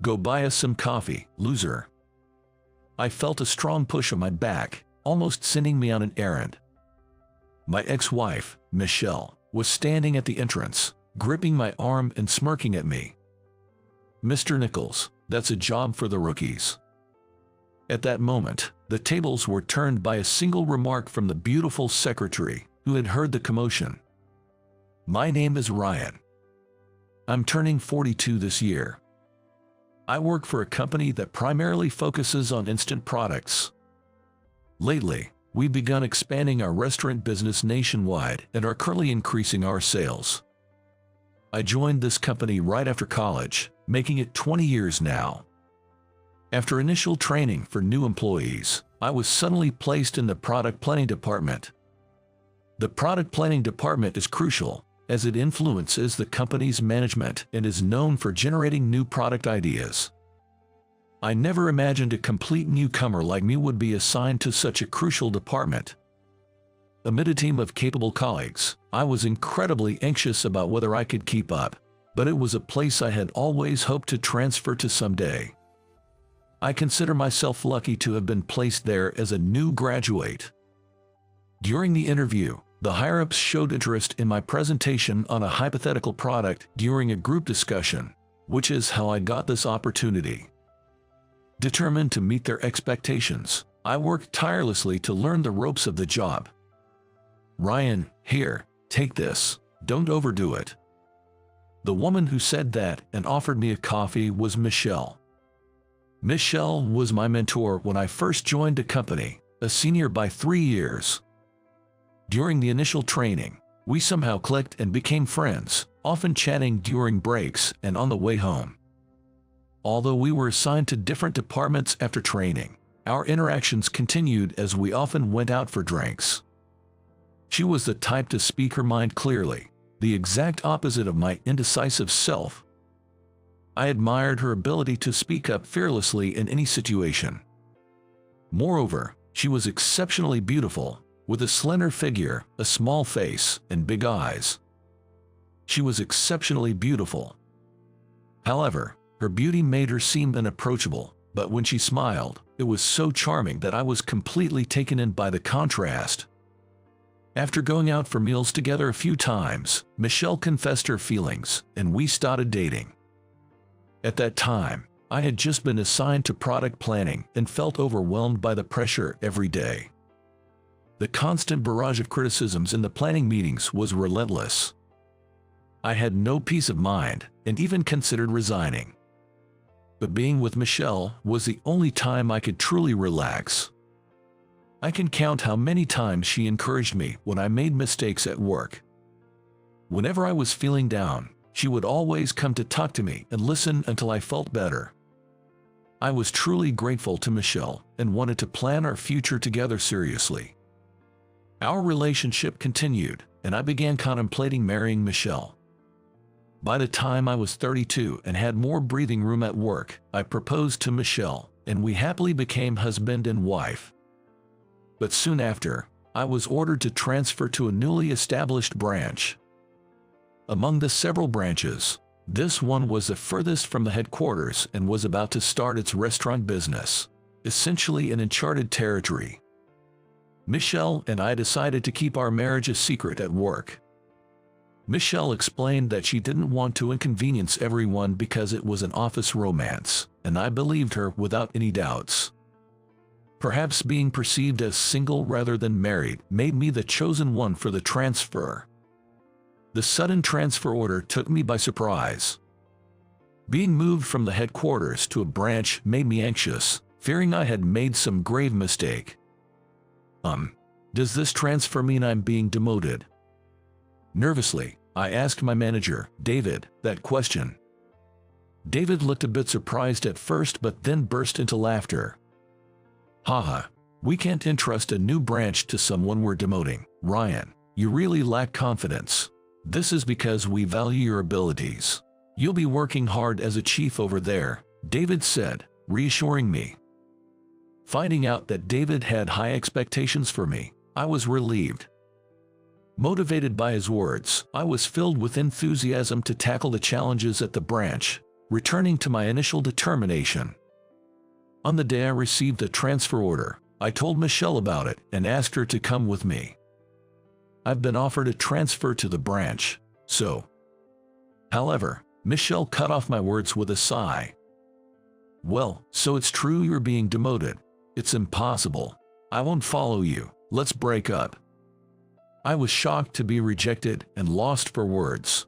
Go buy us some coffee, loser." I felt a strong push on my back, almost sending me on an errand. My ex-wife, Michelle, was standing at the entrance, gripping my arm and smirking at me. "Mr. Nichols, that's a job for the rookies." At that moment, the tables were turned by a single remark from the beautiful secretary, who had heard the commotion. "My name is Ryan. I'm turning 42 this year. I work for a company that primarily focuses on instant products. Lately, we've begun expanding our restaurant business nationwide and are currently increasing our sales. I joined this company right after college, making it 20 years now. After initial training for new employees, I was suddenly placed in the product planning department. The product planning department is crucial, as it influences the company's management and is known for generating new product ideas. I never imagined a complete newcomer like me would be assigned to such a crucial department. Amid a team of capable colleagues, I was incredibly anxious about whether I could keep up, but it was a place I had always hoped to transfer to someday. I consider myself lucky to have been placed there as a new graduate. During the interview, the higher-ups showed interest in my presentation on a hypothetical product during a group discussion, which is how I got this opportunity. Determined to meet their expectations, I worked tirelessly to learn the ropes of the job. "Ryan, here, take this. Don't overdo it." The woman who said that and offered me a coffee was Michelle. Michelle was my mentor when I first joined the company, a senior by 3 years. During the initial training, we somehow clicked and became friends, often chatting during breaks and on the way home. Although we were assigned to different departments after training, our interactions continued as we often went out for drinks. She was the type to speak her mind clearly, the exact opposite of my indecisive self. I admired her ability to speak up fearlessly in any situation. Moreover, she was exceptionally beautiful, with a slender figure, a small face, and big eyes. She was exceptionally beautiful. However, her beauty made her seem unapproachable, but when she smiled, it was so charming that I was completely taken in by the contrast. After going out for meals together a few times, Michelle confessed her feelings, and we started dating. At that time, I had just been assigned to product planning and felt overwhelmed by the pressure every day. The constant barrage of criticisms in the planning meetings was relentless. I had no peace of mind and even considered resigning. But being with Michelle was the only time I could truly relax. I can count how many times she encouraged me when I made mistakes at work. Whenever I was feeling down, she would always come to talk to me and listen until I felt better. I was truly grateful to Michelle and wanted to plan our future together seriously. Our relationship continued, and I began contemplating marrying Michelle. By the time I was 32 and had more breathing room at work, I proposed to Michelle, and we happily became husband and wife. But soon after, I was ordered to transfer to a newly established branch. Among the several branches, this one was the furthest from the headquarters and was about to start its restaurant business, essentially an uncharted territory. Michelle and I decided to keep our marriage a secret at work. Michelle explained that she didn't want to inconvenience everyone because it was an office romance, and I believed her without any doubts. Perhaps being perceived as single rather than married made me the chosen one for the transfer. The sudden transfer order took me by surprise. Being moved from the headquarters to a branch made me anxious, fearing I had made some grave mistake. Does this transfer mean I'm being demoted? Nervously, I asked my manager, David, that question. David looked a bit surprised at first but then burst into laughter. Haha, we can't entrust a new branch to someone we're demoting, Ryan. You really lack confidence. This is because we value your abilities. You'll be working hard as a chief over there, David said, reassuring me. Finding out that David had high expectations for me, I was relieved. Motivated by his words, I was filled with enthusiasm to tackle the challenges at the branch, returning to my initial determination. On the day I received the transfer order, I told Michelle about it and asked her to come with me. I've been offered a transfer to the branch, so. However, Michelle cut off my words with a sigh. Well, so it's true you're being demoted. It's impossible. I won't follow you. Let's break up. I was shocked to be rejected and lost for words.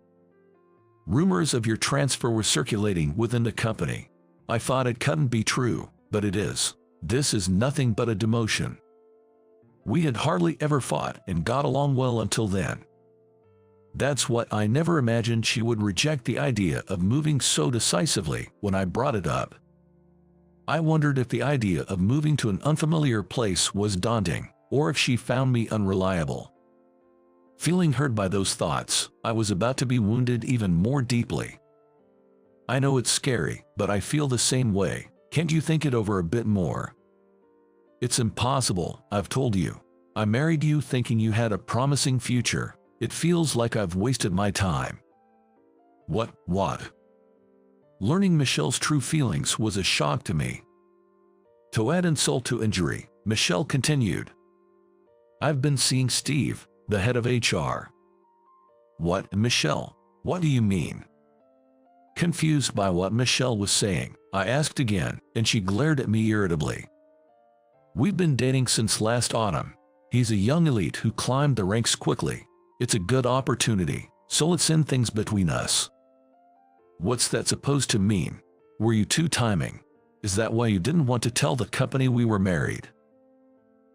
Rumors of your transfer were circulating within the company. I thought it couldn't be true, but it is. This is nothing but a demotion. We had hardly ever fought and got along well until then. That's what I never imagined she would reject the idea of moving so decisively when I brought it up. I wondered if the idea of moving to an unfamiliar place was daunting, or if she found me unreliable. Feeling hurt by those thoughts, I was about to be wounded even more deeply. I know it's scary, but I feel the same way. Can't you think it over a bit more? It's impossible, I've told you. I married you thinking you had a promising future. It feels like I've wasted my time. What? Learning Michelle's true feelings was a shock to me. To add insult to injury, Michelle continued. I've been seeing Steve, the head of HR. What, Michelle? What do you mean? Confused by what Michelle was saying, I asked again, and she glared at me irritably. We've been dating since last autumn. He's a young elite who climbed the ranks quickly. It's a good opportunity, so let's end things between us. What's that supposed to mean? Were you two-timing? Is that why you didn't want to tell the company we were married?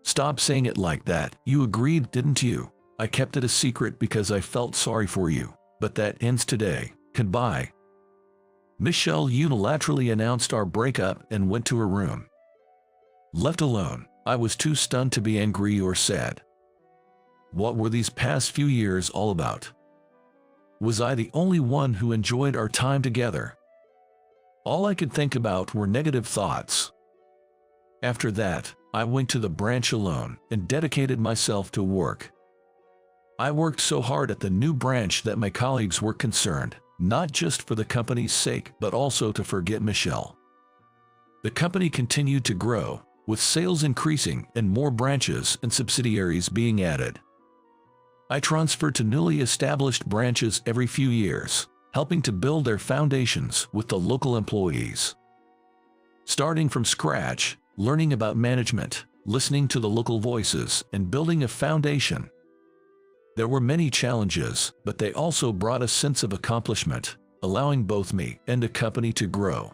Stop saying it like that. You agreed, didn't you? I kept it a secret because I felt sorry for you, but that ends today. Goodbye. Michelle unilaterally announced our breakup and went to her room. Left alone, I was too stunned to be angry or sad. What were these past few years all about? Was I the only one who enjoyed our time together? All I could think about were negative thoughts. After that, I went to the branch alone and dedicated myself to work. I worked so hard at the new branch that my colleagues were concerned, not just for the company's sake but also to forget Michelle. The company continued to grow, with sales increasing and more branches and subsidiaries being added. I transferred to newly established branches every few years, helping to build their foundations with the local employees. Starting from scratch, learning about management, listening to the local voices, and building a foundation. There were many challenges, but they also brought a sense of accomplishment, allowing both me and the company to grow.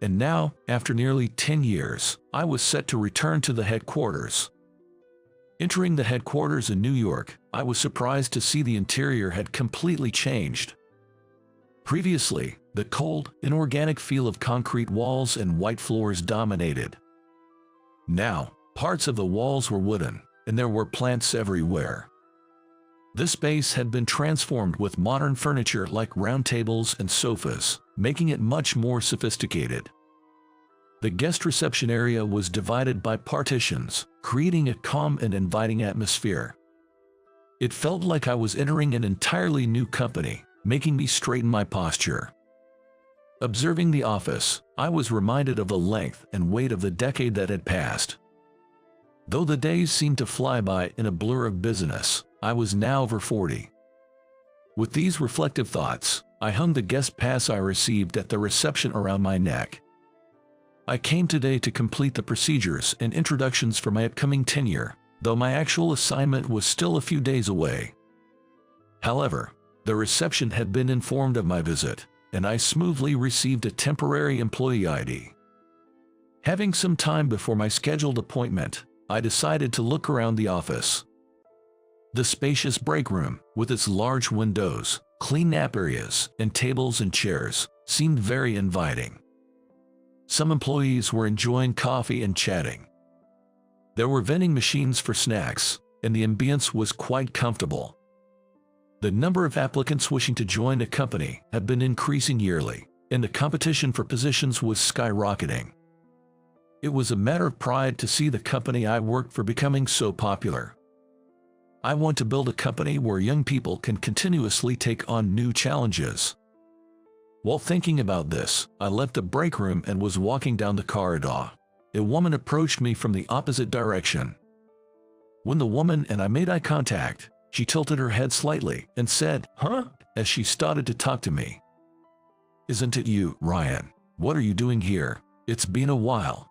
And now, after nearly 10 years, I was set to return to the headquarters. Entering the headquarters in New York, I was surprised to see the interior had completely changed. Previously, the cold, inorganic feel of concrete walls and white floors dominated. Now, parts of the walls were wooden, and there were plants everywhere. This space had been transformed with modern furniture like round tables and sofas, making it much more sophisticated. The guest reception area was divided by partitions, creating a calm and inviting atmosphere. It felt like I was entering an entirely new company, making me straighten my posture. Observing the office, I was reminded of the length and weight of the decade that had passed. Though the days seemed to fly by in a blur of busyness, I was now over 40. With these reflective thoughts, I hung the guest pass I received at the reception around my neck. I came today to complete the procedures and introductions for my upcoming tenure, though my actual assignment was still a few days away. However, the reception had been informed of my visit, and I smoothly received a temporary employee ID. Having some time before my scheduled appointment, I decided to look around the office. The spacious break room, with its large windows, clean nap areas, and tables and chairs, seemed very inviting. Some employees were enjoying coffee and chatting. There were vending machines for snacks, and the ambience was quite comfortable. The number of applicants wishing to join the company had been increasing yearly, and the competition for positions was skyrocketing. It was a matter of pride to see the company I worked for becoming so popular. I want to build a company where young people can continuously take on new challenges. While thinking about this, I left the break room and was walking down the corridor. A woman approached me from the opposite direction. When the woman and I made eye contact, she tilted her head slightly and said, "Huh?" as she started to talk to me. "Isn't it you, Ryan? What are you doing here? It's been a while."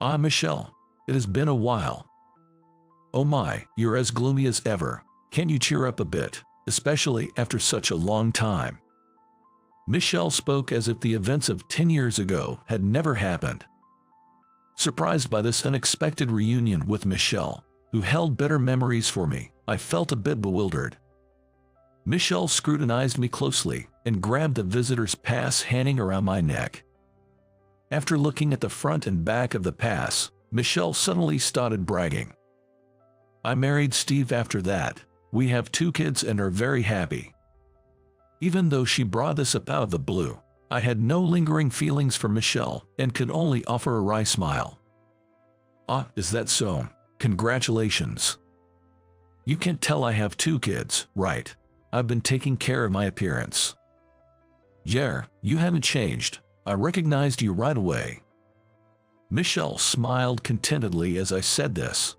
"Ah, Michelle. It has been a while." "Oh my, you're as gloomy as ever. Can't you cheer up a bit, especially after such a long time?" Michelle spoke as if the events of 10 years ago had never happened. Surprised by this unexpected reunion with Michelle, who held bitter memories for me, I felt a bit bewildered. Michelle scrutinized me closely and grabbed the visitor's pass hanging around my neck. After looking at the front and back of the pass, Michelle suddenly started bragging. "I married Steve after that. We have 2 kids and are very happy." Even though she brought this up out of the blue, I had no lingering feelings for Michelle and could only offer a wry smile. "Ah, is that so? Congratulations. You can't tell I have 2 kids, right? I've been taking care of my appearance." "Yeah, you haven't changed. I recognized you right away." Michelle smiled contentedly as I said this.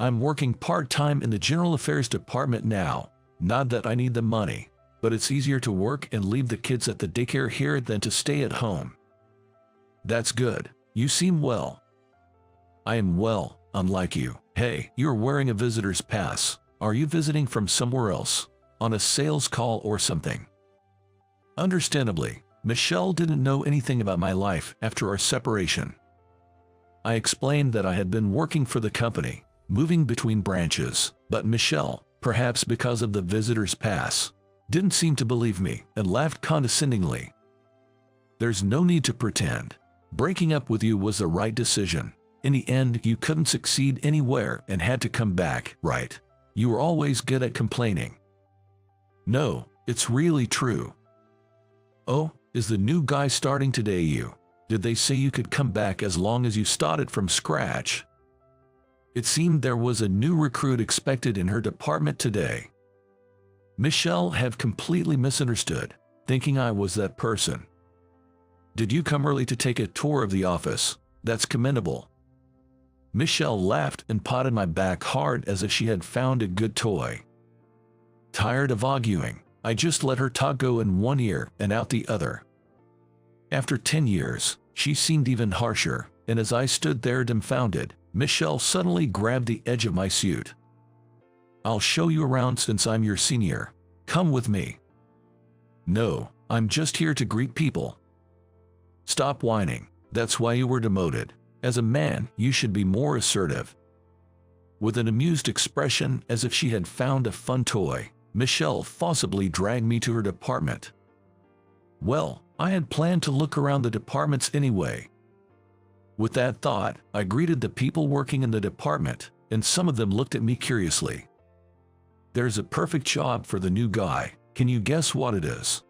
"I'm working part-time in the General Affairs Department now. Not that I need the money, but it's easier to work and leave the kids at the daycare here than to stay at home." "That's good. You seem well." "I am well, unlike you." "Hey, you're wearing a visitor's pass. Are you visiting from somewhere else? On a sales call or something?" Understandably, Michelle didn't know anything about my life after our separation. I explained that I had been working for the company, moving between branches, but Michelle, perhaps because of the visitor's pass, didn't seem to believe me and laughed condescendingly. "There's no need to pretend. Breaking up with you was the right decision. In the end, you couldn't succeed anywhere and had to come back, right? You were always good at complaining." "No, it's really true." "Oh, is the new guy starting today you? Did they say you could come back as long as you started from scratch?" It seemed there was a new recruit expected in her department today. Michelle had completely misunderstood, thinking I was that person. "Did you come early to take a tour of the office? That's commendable." Michelle laughed and patted my back hard as if she had found a good toy. Tired of arguing, I just let her talk go in one ear and out the other. After 10 years, she seemed even harsher, and as I stood there dumbfounded, Michelle suddenly grabbed the edge of my suit. "I'll show you around since I'm your senior. Come with me." "No, I'm just here to greet people." "Stop whining. That's why you were demoted. As a man, you should be more assertive." With an amused expression as if she had found a fun toy, Michelle forcibly dragged me to her department. Well, I had planned to look around the departments anyway. With that thought, I greeted the people working in the department, and some of them looked at me curiously. "There's a perfect job for the new guy. Can you guess what it is?"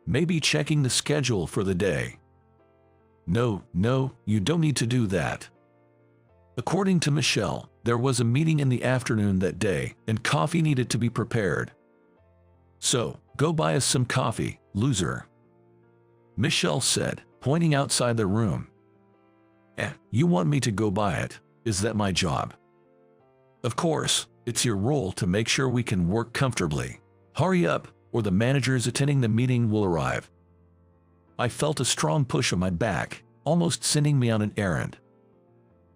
"Maybe checking the schedule for the day." No, you don't need to do that." According to Michelle, there was a meeting in the afternoon that day, and coffee needed to be prepared. "So, go buy us some coffee, loser," Michelle said, pointing outside the room. You want me to go buy it? Is that my job?" "Of course, it's your role to make sure we can work comfortably. Hurry up, or the managers attending the meeting will arrive." I felt a strong push on my back, almost sending me on an errand.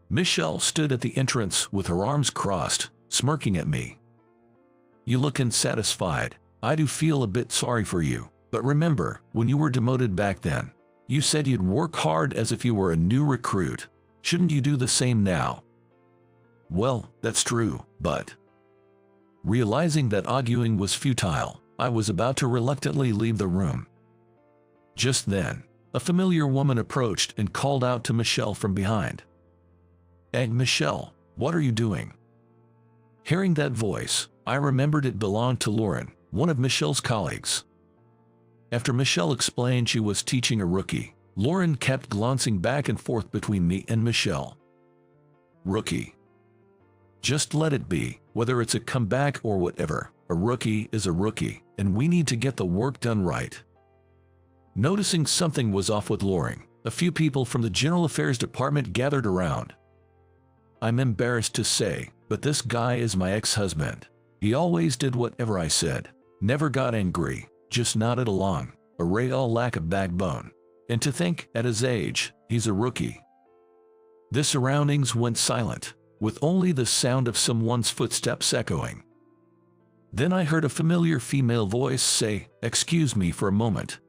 Michelle stood at the entrance with her arms crossed, smirking at me. "You look unsatisfied. I do feel a bit sorry for you, but remember, when you were demoted back then, you said you'd work hard as if you were a new recruit. Shouldn't you do the same now?" "Well, that's true, but..." Realizing that arguing was futile, I was about to reluctantly leave the room. Just then, a familiar woman approached and called out to Michelle from behind. "Hey, Michelle, what are you doing?" Hearing that voice, I remembered it belonged to Lauren, one of Michelle's colleagues. After Michelle explained she was teaching a rookie, Lauren kept glancing back and forth between me and Michelle. "Rookie. Just let it be, whether it's a comeback or whatever. A rookie is a rookie, and we need to get the work done right. Noticing something was off with Loring, a few people from the General Affairs Department gathered around. I'm embarrassed to say, but this guy is my ex-husband. He always did whatever I said, never got angry, just nodded along, a real lack of backbone. And to think, at his age, he's a rookie. The surroundings went silent, with only the sound of someone's footsteps echoing. Then I heard a familiar female voice say, "Excuse me for a moment."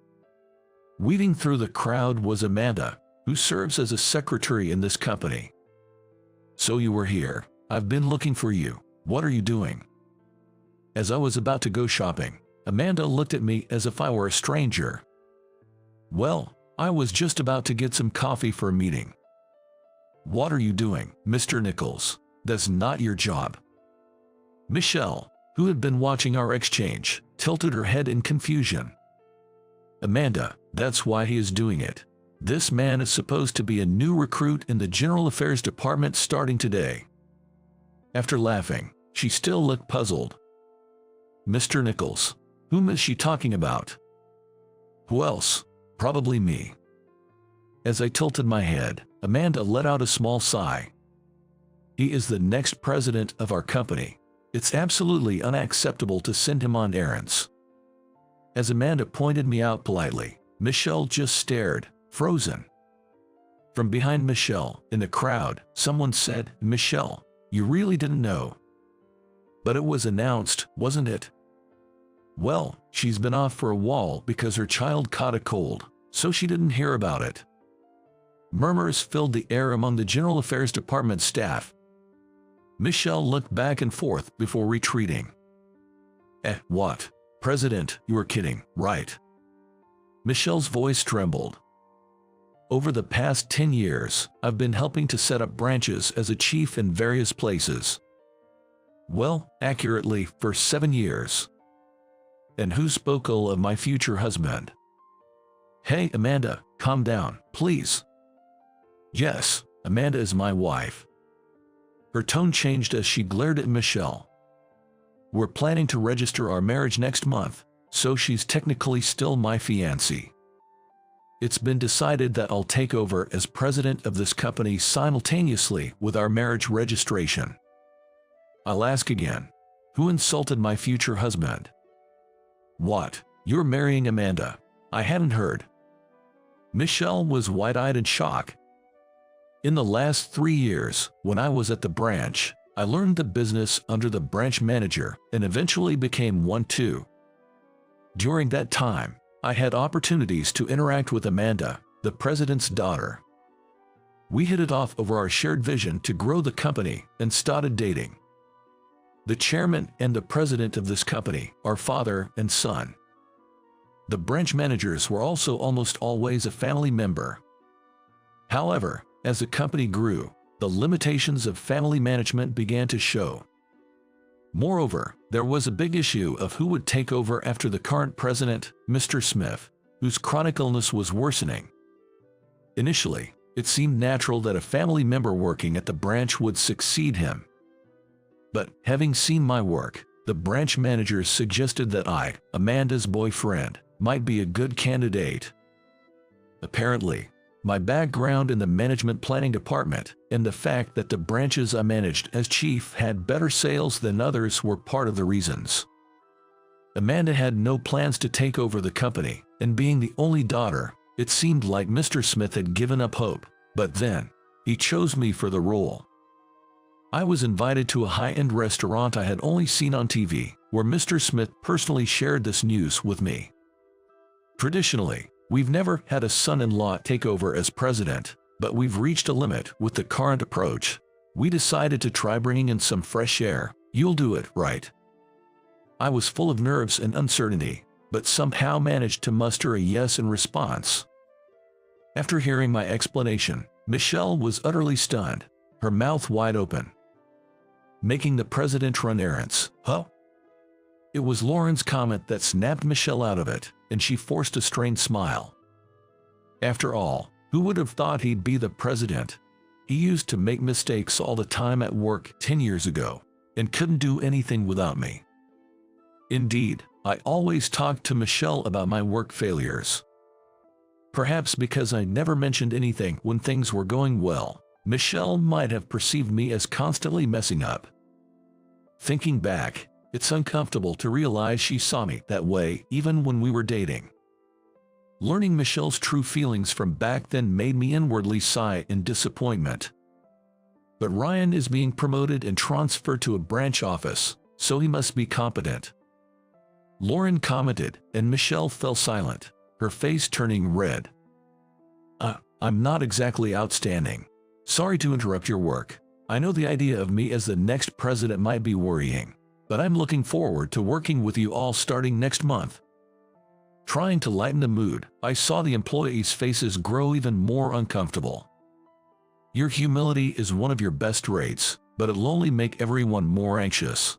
Weaving through the crowd was Amanda, who serves as a secretary in this company. "So you were here. I've been looking for you. What are you doing?" As I was about to go shopping, Amanda looked at me as if I were a stranger. "Well, I was just about to get some coffee for a meeting." "What are you doing, Mr. Nichols? That's not your job." Michelle, who had been watching our exchange, tilted her head in confusion. "Amanda, that's why he is doing it. This man is supposed to be a new recruit in the General Affairs Department starting today." After laughing, she still looked puzzled. "Mr. Nichols, whom is she talking about?" "Who else? Probably me." As I tilted my head, Amanda let out a small sigh. "He is the next president of our company. It's absolutely unacceptable to send him on errands." As Amanda pointed me out politely, Michelle just stared, frozen. From behind Michelle, in the crowd, someone said, "Michelle, you really didn't know?" "But it was announced, wasn't it?" "Well, she's been off for a while because her child caught a cold, so she didn't hear about it." Murmurs filled the air among the General Affairs Department staff. Michelle looked back and forth before retreating. What? President, you were kidding, right?" Michelle's voice trembled. "Over the past 10 years, I've been helping to set up branches as a chief in various places. Well, accurately, for 7 years. And who spoke ill of my future husband?" "Hey, Amanda, calm down, please." "Yes, Amanda is my wife." Her tone changed as she glared at Michelle. "We're planning to register our marriage next month, so she's technically still my fiancée. It's been decided that I'll take over as president of this company simultaneously with our marriage registration. I'll ask again, who insulted my future husband?" "What? You're marrying Amanda? I hadn't heard." Michelle was wide-eyed in shock. "In the last 3 years, when I was at the branch, I learned the business under the branch manager and eventually became one too. During that time, I had opportunities to interact with Amanda, the president's daughter. We hit it off over our shared vision to grow the company and started dating. The chairman and the president of this company are father and son. The branch managers were also almost always a family member. However, as the company grew, the limitations of family management began to show. Moreover, there was a big issue of who would take over after the current president, Mr. Smith, whose chronic illness was worsening. Initially, it seemed natural that a family member working at the branch would succeed him. But, having seen my work, the branch managers suggested that I, Amanda's boyfriend, might be a good candidate. Apparently, my background in the management planning department and the fact that the branches I managed as chief had better sales than others were part of the reasons. Amanda had no plans to take over the company, and being the only daughter, it seemed like Mr. Smith had given up hope, but then, he chose me for the role. I was invited to a high-end restaurant I had only seen on TV, where Mr. Smith personally shared this news with me. Traditionally, we've never had a son-in-law take over as president, but we've reached a limit with the current approach. We decided to try bringing in some fresh air. You'll do it, right? I was full of nerves and uncertainty, but somehow managed to muster a yes in response. After hearing my explanation, Michelle was utterly stunned, her mouth wide open. Making the president run errands, huh? It was Lauren's comment that snapped Michelle out of it, and she forced a strained smile. After all, who would have thought he'd be the president? He used to make mistakes all the time at work 10 years ago, and couldn't do anything without me. Indeed, I always talked to Michelle about my work failures. Perhaps because I never mentioned anything when things were going well, Michelle might have perceived me as constantly messing up. Thinking back, it's uncomfortable to realize she saw me that way even when we were dating. Learning Michelle's true feelings from back then made me inwardly sigh in disappointment. But Ryan is being promoted and transferred to a branch office, so he must be competent. Lauren commented, and Michelle fell silent, her face turning red. I'm not exactly outstanding. Sorry to interrupt your work. I know the idea of me as the next president might be worrying, but I'm looking forward to working with you all starting next month. Trying to lighten the mood, I saw the employees' faces grow even more uncomfortable. Your humility is one of your best traits, but it'll only make everyone more anxious.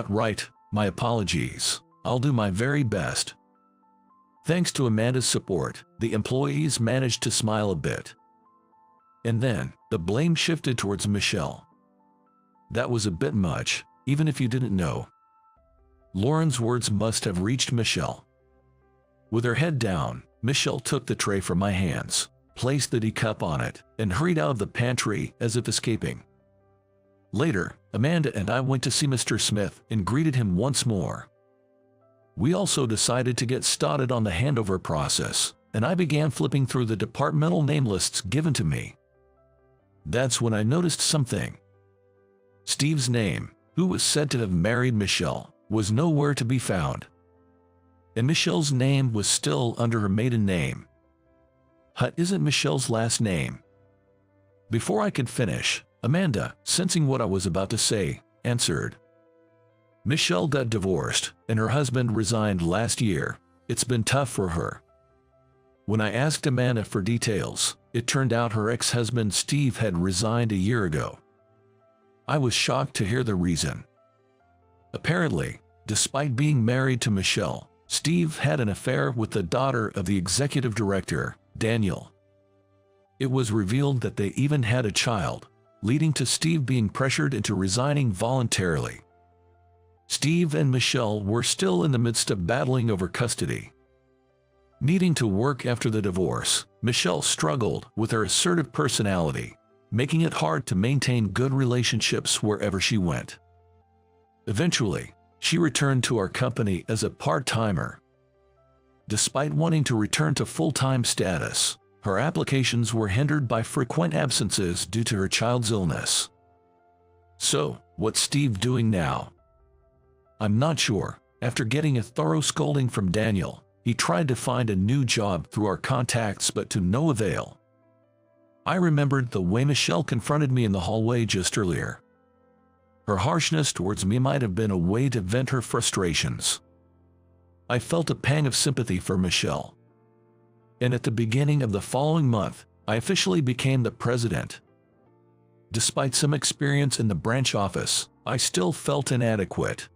Right, my apologies. I'll do my very best. Thanks to Amanda's support, the employees managed to smile a bit. And then, the blame shifted towards Michelle. That was a bit much, even if you didn't know. Lauren's words must have reached Michelle. With her head down, Michelle took the tray from my hands, placed the teacup on it, and hurried out of the pantry as if escaping. Later, Amanda and I went to see Mr. Smith and greeted him once more. We also decided to get started on the handover process, and I began flipping through the departmental name lists given to me. That's when I noticed something. Steve's name, who was said to have married Michelle, was nowhere to be found. And Michelle's name was still under her maiden name. Hut isn't Michelle's last name. Before I could finish, Amanda, sensing what I was about to say, answered. Michelle got divorced, and her husband resigned last year. It's been tough for her. When I asked Amanda for details, it turned out her ex-husband Steve had resigned a year ago. I was shocked to hear the reason. Apparently, despite being married to Michelle, Steve had an affair with the daughter of the executive director, Daniel. It was revealed that they even had a child, leading to Steve being pressured into resigning voluntarily. Steve and Michelle were still in the midst of battling over custody. Needing to work after the divorce, Michelle struggled with her assertive personality, making it hard to maintain good relationships wherever she went. Eventually, she returned to our company as a part-timer. Despite wanting to return to full-time status, her applications were hindered by frequent absences due to her child's illness. So, what's Steve doing now? I'm not sure. After getting a thorough scolding from Daniel, he tried to find a new job through our contacts but to no avail. I remembered the way Michelle confronted me in the hallway just earlier. Her harshness towards me might have been a way to vent her frustrations. I felt a pang of sympathy for Michelle. And at the beginning of the following month, I officially became the president. Despite some experience in the branch office, I still felt inadequate.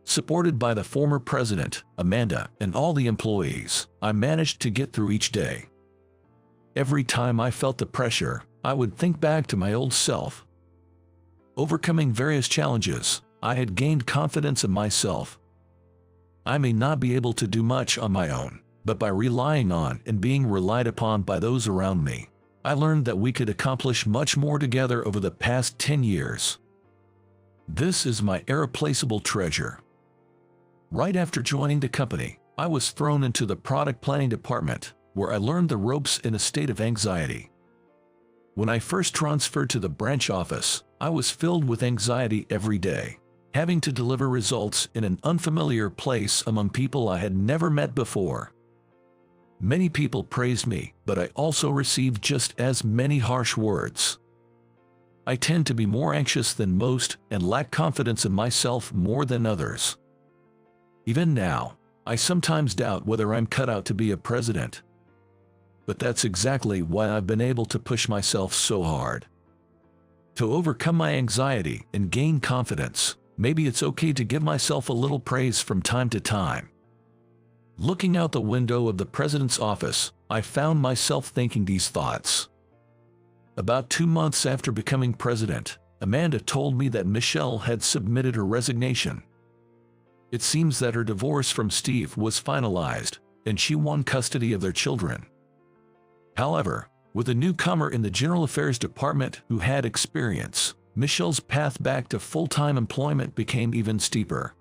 Supported by the former president, Amanda, and all the employees, I managed to get through each day. Every time I felt the pressure, I would think back to my old self. Overcoming various challenges, I had gained confidence in myself. I may not be able to do much on my own, but by relying on and being relied upon by those around me, I learned that we could accomplish much more together over the past 10 years. This is my irreplaceable treasure. Right after joining the company, I was thrown into the product planning department, where I learned the ropes in a state of anxiety. When I first transferred to the branch office, I was filled with anxiety every day, having to deliver results in an unfamiliar place among people I had never met before. Many people praised me, but I also received just as many harsh words. I tend to be more anxious than most and lack confidence in myself more than others. Even now, I sometimes doubt whether I'm cut out to be a president. But that's exactly why I've been able to push myself so hard. To overcome my anxiety and gain confidence, maybe it's okay to give myself a little praise from time to time. Looking out the window of the president's office, I found myself thinking these thoughts. About 2 months after becoming president, Amanda told me that Michelle had submitted her resignation. It seems that her divorce from Steve was finalized, and she won custody of their children. However, with a newcomer in the General Affairs Department who had experience, Michelle's path back to full-time employment became even steeper.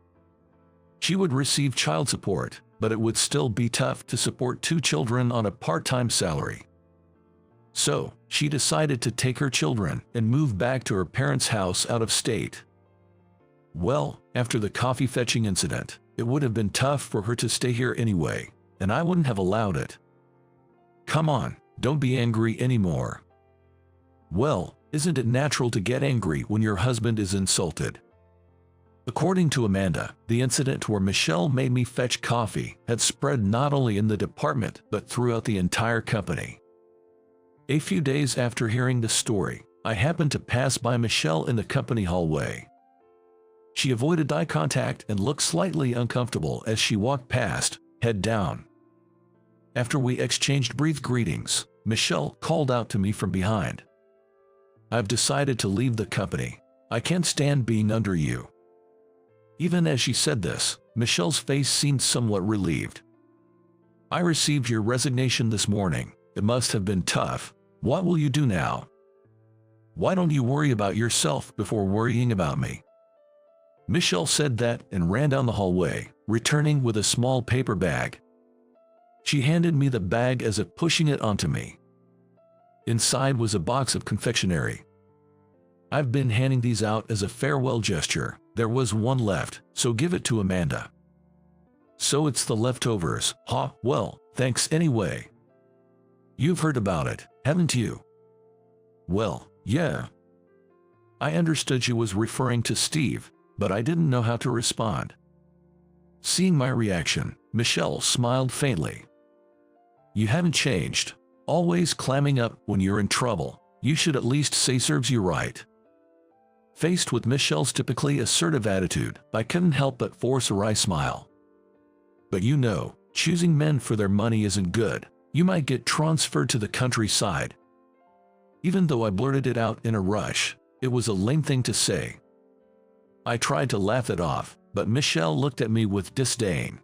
She would receive child support, but it would still be tough to support 2 children on a part-time salary. So, she decided to take her children and move back to her parents' house out of state. Well, after the coffee fetching incident, it would have been tough for her to stay here anyway, and I wouldn't have allowed it. Come on, don't be angry anymore. Well, isn't it natural to get angry when your husband is insulted? According to Amanda, the incident where Michelle made me fetch coffee had spread not only in the department but throughout the entire company. A few days after hearing the story, I happened to pass by Michelle in the company hallway. She avoided eye contact and looked slightly uncomfortable as she walked past, head down. After we exchanged brief greetings, Michelle called out to me from behind. "I've decided to leave the company. I can't stand being under you." Even as she said this, Michelle's face seemed somewhat relieved. "I received your resignation this morning. It must have been tough. What will you do now? Why don't you worry about yourself before worrying about me?" Michelle said that and ran down the hallway, returning with a small paper bag. She handed me the bag as if pushing it onto me. Inside was a box of confectionery. "I've been handing these out as a farewell gesture. There was one left, so give it to Amanda." "So it's the leftovers, huh? Well, thanks anyway. You've heard about it, haven't you?" "Well, yeah." I understood she was referring to Steve, but I didn't know how to respond. Seeing my reaction, Michelle smiled faintly. "You haven't changed. Always clamming up when you're in trouble. You should at least say serves you right." Faced with Michelle's typically assertive attitude, I couldn't help but force a wry smile. "But you know, choosing men for their money isn't good. You might get transferred to the countryside." Even though I blurted it out in a rush, it was a lame thing to say. I tried to laugh it off, but Michelle looked at me with disdain.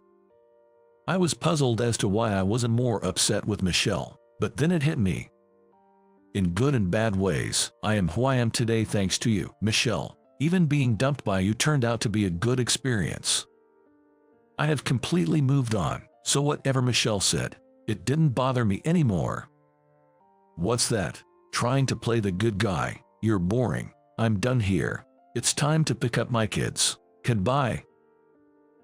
I was puzzled as to why I wasn't more upset with Michelle, but then it hit me. In good and bad ways, I am who I am today thanks to you, Michelle. Even being dumped by you turned out to be a good experience. I have completely moved on, so whatever Michelle said, it didn't bother me anymore. "What's that? Trying to play the good guy? You're boring. I'm done here. It's time to pick up my kids. Goodbye."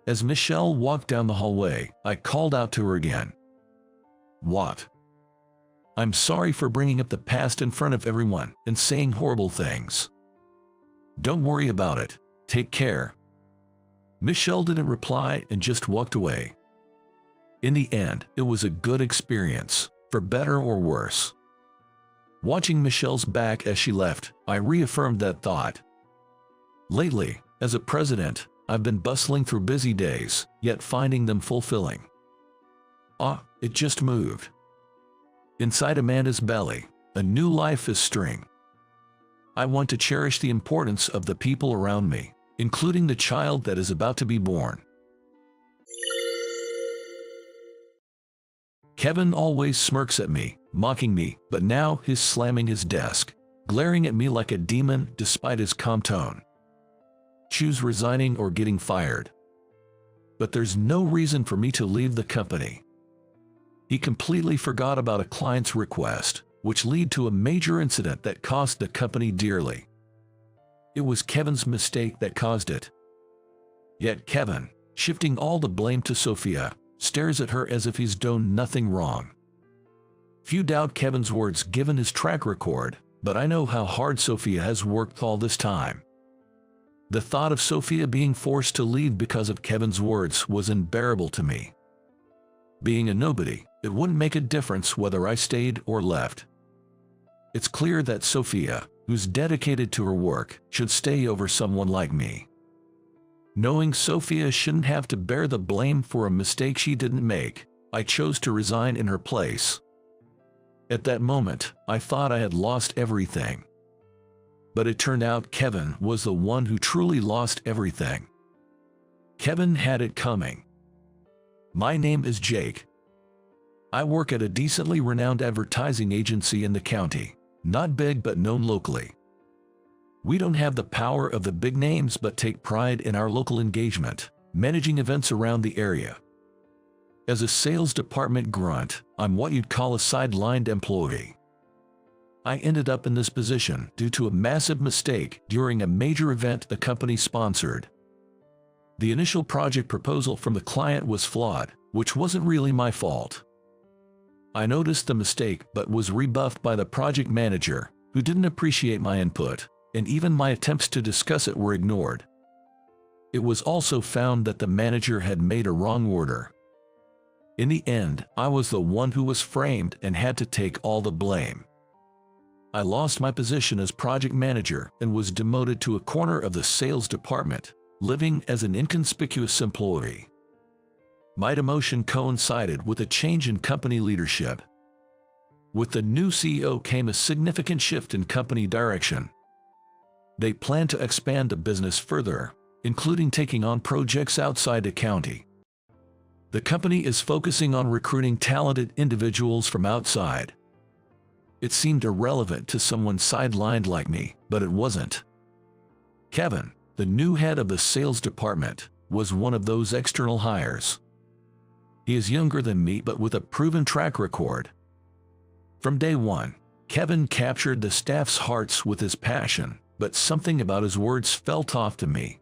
As Michelle walked down the hallway, I called out to her again. "What? I'm sorry for bringing up the past in front of everyone and saying horrible things. Don't worry about it. Take care." Michelle didn't reply and just walked away. In the end, it was a good experience, for better or worse. Watching Michelle's back as she left, I reaffirmed that thought. Lately, as a president, I've been bustling through busy days, yet finding them fulfilling. It just moved. Inside Amanda's belly, a new life is stirring. I want to cherish the importance of the people around me, including the child that is about to be born. Kevin always smirks at me, mocking me, but now he's slamming his desk, glaring at me like a demon despite his calm tone. Choose resigning or getting fired. But there's no reason for me to leave the company. He completely forgot about a client's request, which led to a major incident that cost the company dearly. It was Kevin's mistake that caused it. Yet Kevin, shifting all the blame to Sophia, stares at her as if he's done nothing wrong. Few doubt Kevin's words given his track record, but I know how hard Sophia has worked all this time. The thought of Sophia being forced to leave because of Kevin's words was unbearable to me. Being a nobody, it wouldn't make a difference whether I stayed or left. It's clear that Sophia, who's dedicated to her work, should stay over someone like me. Knowing Sophia shouldn't have to bear the blame for a mistake she didn't make, I chose to resign in her place. At that moment, I thought I had lost everything. But it turned out Kevin was the one who truly lost everything. Kevin had it coming. My name is Jake. I work at a decently renowned advertising agency in the county. Not big but known locally. We don't have the power of the big names but take pride in our local engagement, managing events around the area. As a sales department grunt, I'm what you'd call a sidelined employee. I ended up in this position due to a massive mistake during a major event the company sponsored. The initial project proposal from the client was flawed, which wasn't really my fault. I noticed the mistake but was rebuffed by the project manager, who didn't appreciate my input, and even my attempts to discuss it were ignored. It was also found that the manager had made a wrong order. In the end, I was the one who was framed and had to take all the blame. I lost my position as project manager and was demoted to a corner of the sales department, living as an inconspicuous employee. My demotion coincided with a change in company leadership. With the new CEO came a significant shift in company direction. They plan to expand the business further, including taking on projects outside the county. The company is focusing on recruiting talented individuals from outside. It seemed irrelevant to someone sidelined like me, but it wasn't. Kevin, the new head of the sales department, was one of those external hires. He is younger than me but with a proven track record. From day one, Kevin captured the staff's hearts with his passion, but something about his words felt off to me.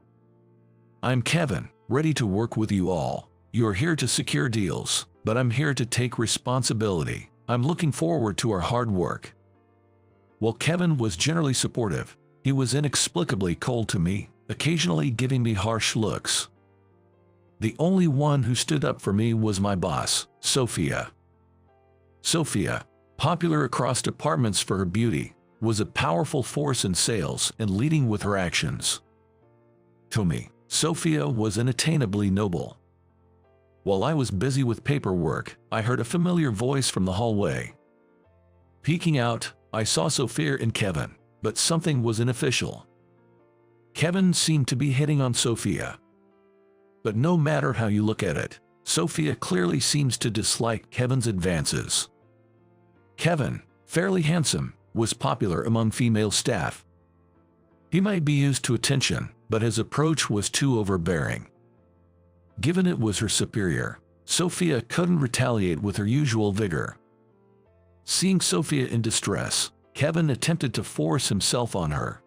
I'm Kevin, ready to work with you all. You're here to secure deals, but I'm here to take responsibility. I'm looking forward to our hard work. While Kevin was generally supportive, he was inexplicably cold to me, occasionally giving me harsh looks. The only one who stood up for me was my boss, Sophia. Sophia, popular across departments for her beauty, was a powerful force in sales and leading with her actions. To me, Sophia was unattainably noble. While I was busy with paperwork, I heard a familiar voice from the hallway. Peeking out, I saw Sophia and Kevin, but something was unofficial. Kevin seemed to be hitting on Sophia. But no matter how you look at it, Sophia clearly seems to dislike Kevin's advances. Kevin, fairly handsome, was popular among female staff. He might be used to attention, but his approach was too overbearing. Given it was her superior, Sophia couldn't retaliate with her usual vigor. Seeing Sophia in distress, Kevin attempted to force himself on her.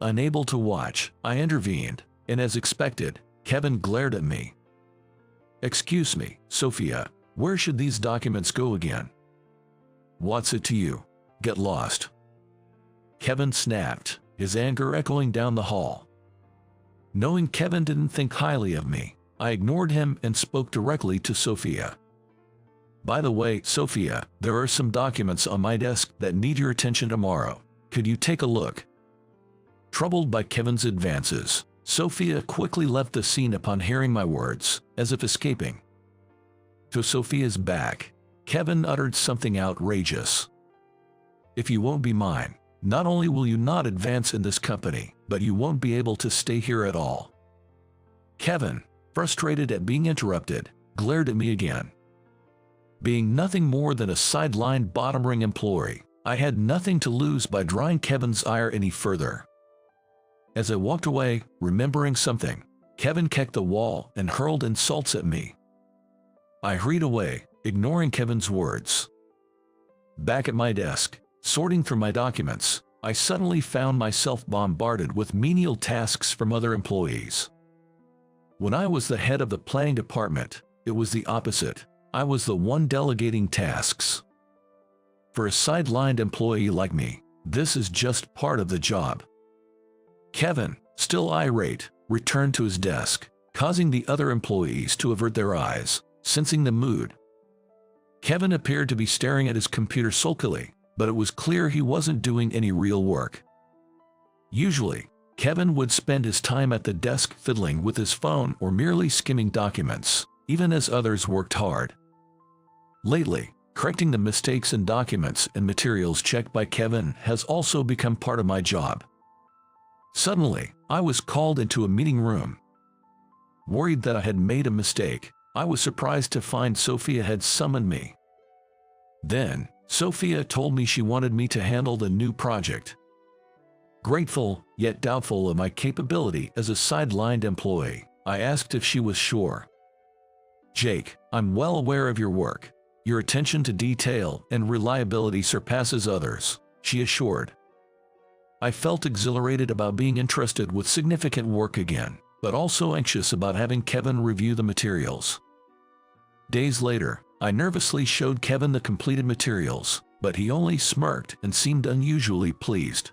Unable to watch, I intervened, and as expected, Kevin glared at me. "Excuse me, Sophia, where should these documents go again?" "What's it to you? Get lost." Kevin snapped, his anger echoing down the hall. Knowing Kevin didn't think highly of me, I ignored him and spoke directly to Sophia. "By the way, Sophia, there are some documents on my desk that need your attention tomorrow. Could you take a look?" Troubled by Kevin's advances, Sophia quickly left the scene upon hearing my words, as if escaping. To Sophia's back, Kevin uttered something outrageous. "If you won't be mine, not only will you not advance in this company, but you won't be able to stay here at all." Kevin, frustrated at being interrupted, glared at me again. Being nothing more than a sidelined bottom-ring employee, I had nothing to lose by drawing Kevin's ire any further. As I walked away, remembering something, Kevin kicked the wall and hurled insults at me. I hurried away, ignoring Kevin's words. Back at my desk, sorting through my documents, I suddenly found myself bombarded with menial tasks from other employees. When I was the head of the planning department, it was the opposite. I was the one delegating tasks. For a sidelined employee like me, this is just part of the job. Kevin, still irate, returned to his desk, causing the other employees to avert their eyes, sensing the mood. Kevin appeared to be staring at his computer sulkily, but it was clear he wasn't doing any real work. Usually, Kevin would spend his time at the desk fiddling with his phone or merely skimming documents, even as others worked hard. Lately, correcting the mistakes in documents and materials checked by Kevin has also become part of my job. Suddenly, I was called into a meeting room. Worried that I had made a mistake, I was surprised to find Sophia had summoned me. Then, Sophia told me she wanted me to handle the new project. Grateful, yet doubtful of my capability as a sidelined employee, I asked if she was sure. "Jake, I'm well aware of your work. Your attention to detail and reliability surpasses others," she assured. I felt exhilarated about being entrusted with significant work again, but also anxious about having Kevin review the materials. Days later, I nervously showed Kevin the completed materials, but he only smirked and seemed unusually pleased.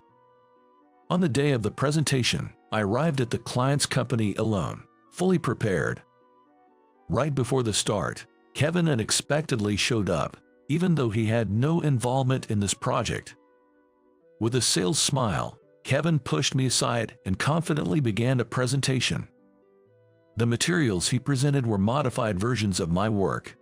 On the day of the presentation, I arrived at the client's company alone, fully prepared. Right before the start, Kevin unexpectedly showed up, even though he had no involvement in this project. With a sales smile, Kevin pushed me aside and confidently began a presentation. The materials he presented were modified versions of my work.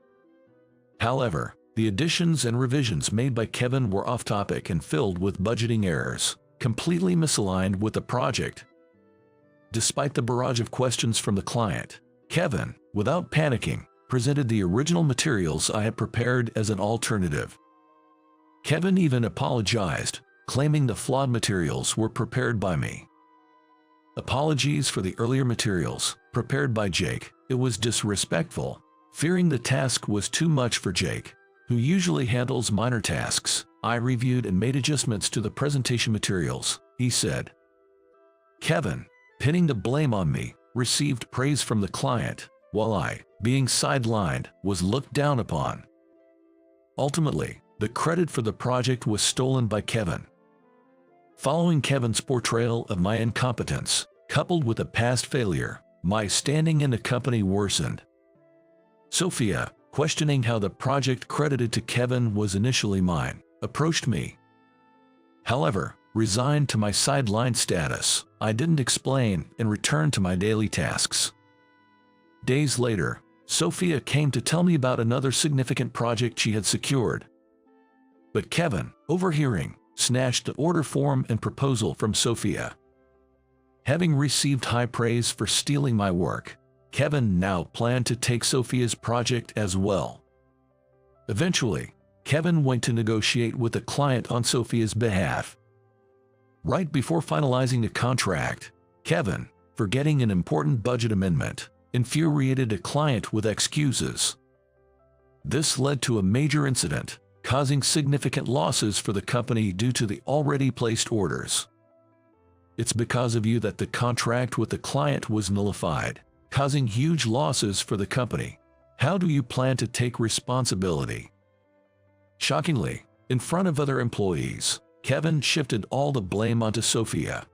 However, the additions and revisions made by Kevin were off-topic and filled with budgeting errors, completely misaligned with the project. Despite the barrage of questions from the client, Kevin, without panicking, presented the original materials I had prepared as an alternative. Kevin even apologized, claiming the flawed materials were prepared by me. Apologies for the earlier materials, prepared by Jake. It was disrespectful. Fearing the task was too much for Jake, who usually handles minor tasks, I reviewed and made adjustments to the presentation materials, he said. Kevin, pinning the blame on me, received praise from the client, while I, being sidelined, was looked down upon. Ultimately, the credit for the project was stolen by Kevin. Following Kevin's portrayal of my incompetence, coupled with a past failure, my standing in the company worsened. Sophia, questioning how the project credited to Kevin was initially mine, approached me. However, resigned to my sideline status, I didn't explain and returned to my daily tasks. Days later, Sophia came to tell me about another significant project she had secured. But Kevin, overhearing, snatched the order form and proposal from Sophia. Having received high praise for stealing my work, Kevin now planned to take Sophia's project as well. Eventually, Kevin went to negotiate with the client on Sophia's behalf. Right before finalizing the contract, Kevin, forgetting an important budget amendment, infuriated the client with excuses. This led to a major incident, causing significant losses for the company due to the already placed orders. It's because of you that the contract with the client was nullified, causing huge losses for the company. How do you plan to take responsibility? Shockingly, in front of other employees, Kevin shifted all the blame onto Sophia.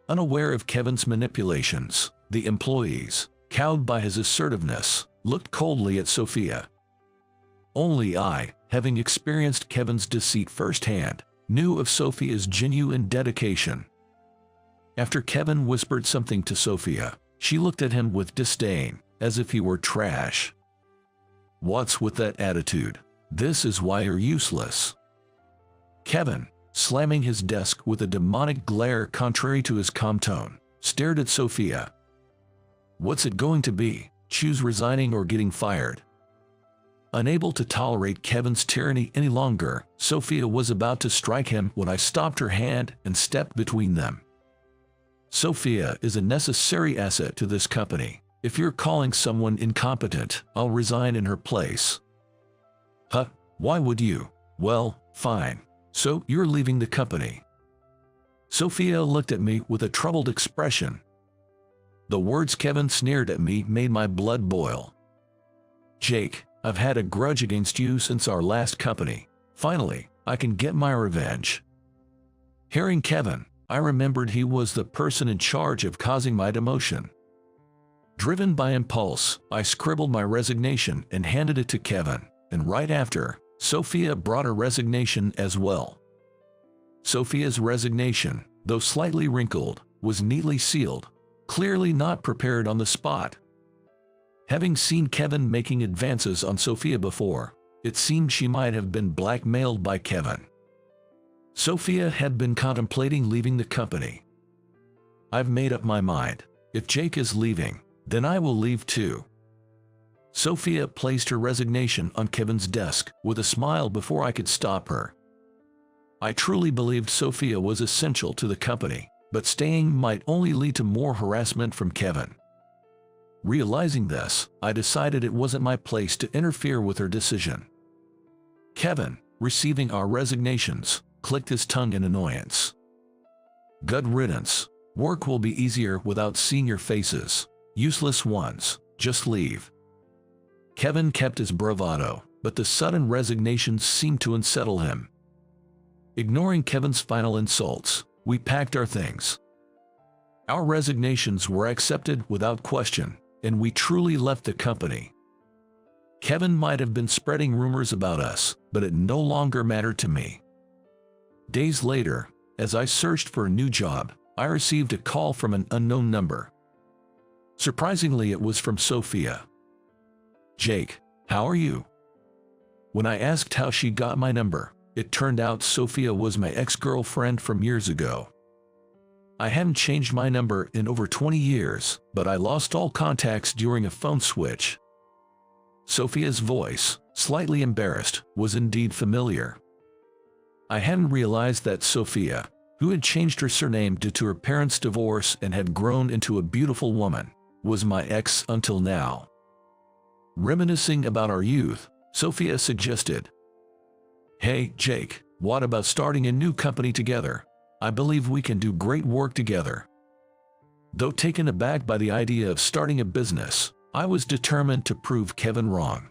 Unaware of Kevin's manipulations, the employees, cowed by his assertiveness, looked coldly at Sophia. Only I, having experienced Kevin's deceit firsthand, knew of Sophia's genuine dedication. After Kevin whispered something to Sophia, she looked at him with disdain, as if he were trash. "What's with that attitude? This is why you're useless." Kevin, slamming his desk with a demonic glare contrary to his calm tone, stared at Sophia. "What's it going to be? Choose resigning or getting fired." Unable to tolerate Kevin's tyranny any longer, Sophia was about to strike him when I stopped her hand and stepped between them. "Sophia is a necessary asset to this company. If you're calling someone incompetent, I'll resign in her place." "Huh? Why would you?" "Well, fine. So you're leaving the company." Sophia looked at me with a troubled expression. The words Kevin sneered at me made my blood boil. "Jake, I've had a grudge against you since our last company. Finally, I can get my revenge." Hearing Kevin, I remembered he was the person in charge of causing my demotion. Driven by impulse, I scribbled my resignation and handed it to Kevin, and right after, Sophia brought her resignation as well. Sophia's resignation, though slightly wrinkled, was neatly sealed, clearly not prepared on the spot. Having seen Kevin making advances on Sophia before, it seemed she might have been blackmailed by Kevin. Sophia had been contemplating leaving the company. "I've made up my mind. If Jake is leaving, then I will leave too." Sophia placed her resignation on Kevin's desk with a smile before I could stop her. I truly believed Sophia was essential to the company, but staying might only lead to more harassment from Kevin. Realizing this, I decided it wasn't my place to interfere with her decision. Kevin, receiving our resignations, clicked his tongue in annoyance. Good riddance. Work will be easier without senior faces. Useless ones. Just leave. Kevin kept his bravado, but the sudden resignations seemed to unsettle him. Ignoring Kevin's final insults, we packed our things. Our resignations were accepted without question, and we truly left the company. Kevin might have been spreading rumors about us, but it no longer mattered to me. Days later, as I searched for a new job, I received a call from an unknown number. Surprisingly, it was from Sophia. "Jake, how are you?" When I asked how she got my number, it turned out Sophia was my ex-girlfriend from years ago. I hadn't changed my number in over 20 years, but I lost all contacts during a phone switch. Sophia's voice, slightly embarrassed, was indeed familiar. I hadn't realized that Sophia, who had changed her surname due to her parents' divorce and had grown into a beautiful woman, was my ex until now. Reminiscing about our youth, Sophia suggested, "Hey, Jake, what about starting a new company together? I believe we can do great work together." Though taken aback by the idea of starting a business, I was determined to prove Kevin wrong.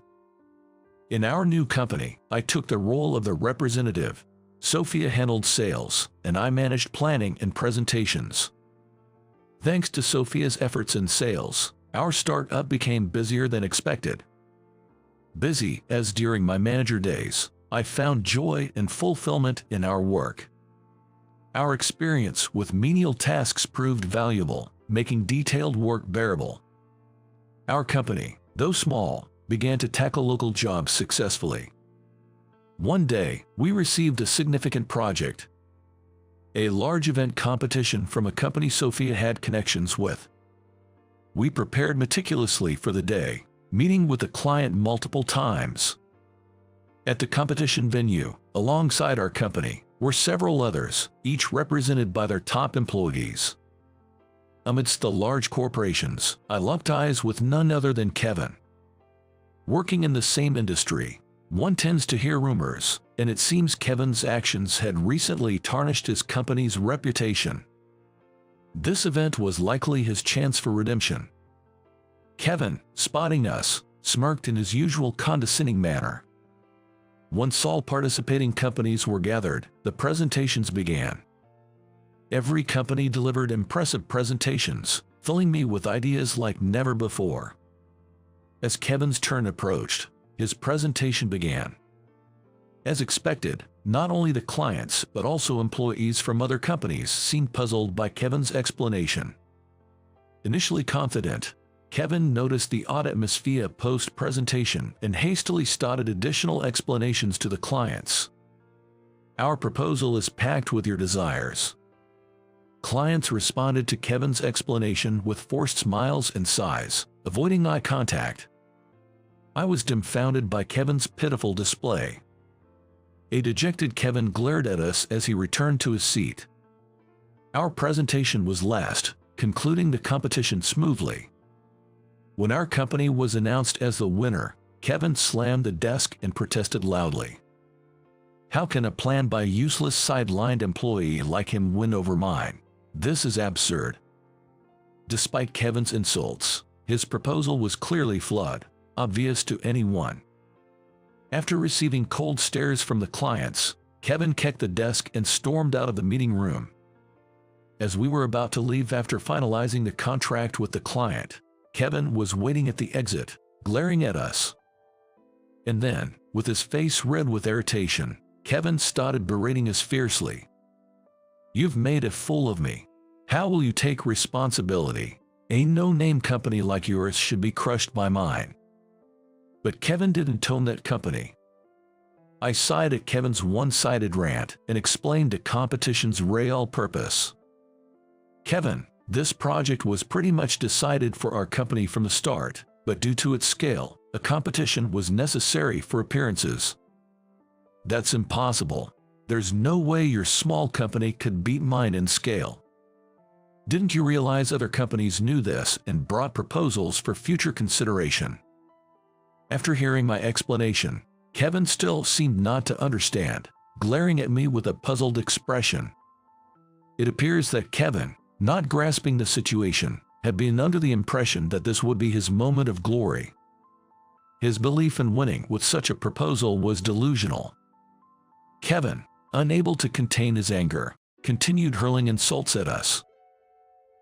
In our new company, I took the role of the representative. Sophia handled sales, and I managed planning and presentations. Thanks to Sophia's efforts in sales, our startup became busier than expected. Busy, as during my manager days, I found joy and fulfillment in our work. Our experience with menial tasks proved valuable, making detailed work bearable. Our company, though small, began to tackle local jobs successfully. One day, we received a significant project, a large event competition from a company Sophia had connections with. We prepared meticulously for the day, meeting with the client multiple times. At the competition venue, alongside our company, were several others, each represented by their top employees. Amidst the large corporations, I locked eyes with none other than Kevin. Working in the same industry, one tends to hear rumors, and it seems Kevin's actions had recently tarnished his company's reputation. This event was likely his chance for redemption. Kevin, spotting us, smirked in his usual condescending manner. Once all participating companies were gathered, the presentations began. Every company delivered impressive presentations, filling me with ideas like never before. As Kevin's turn approached, his presentation began. As expected, not only the clients but also employees from other companies seemed puzzled by Kevin's explanation. Initially confident, Kevin noticed the odd atmosphere post-presentation and hastily started additional explanations to the clients. "Our proposal is packed with your desires." Clients responded to Kevin's explanation with forced smiles and sighs, avoiding eye contact. I was dumbfounded by Kevin's pitiful display. A dejected Kevin glared at us as he returned to his seat. Our presentation was last, concluding the competition smoothly. When our company was announced as the winner, Kevin slammed the desk and protested loudly. "How can a plan by a useless sidelined employee like him win over mine? This is absurd." Despite Kevin's insults, his proposal was clearly flawed, obvious to anyone. After receiving cold stares from the clients, Kevin kicked the desk and stormed out of the meeting room. As we were about to leave after finalizing the contract with the client, Kevin was waiting at the exit, glaring at us. And then, with his face red with irritation, Kevin started berating us fiercely. "You've made a fool of me. How will you take responsibility? A no-name company like yours should be crushed by mine." But Kevin didn't tone that company. I sighed at Kevin's one-sided rant and explained the competition's real purpose. "Kevin, this project was pretty much decided for our company from the start, but due to its scale, a competition was necessary for appearances. That's impossible. There's no way your small company could beat mine in scale. Didn't you realize other companies knew this and brought proposals for future consideration? After hearing my explanation, Kevin still seemed not to understand, glaring at me with a puzzled expression. It appears that Kevin, not grasping the situation, had been under the impression that this would be his moment of glory. His belief in winning with such a proposal was delusional. Kevin, unable to contain his anger, continued hurling insults at us.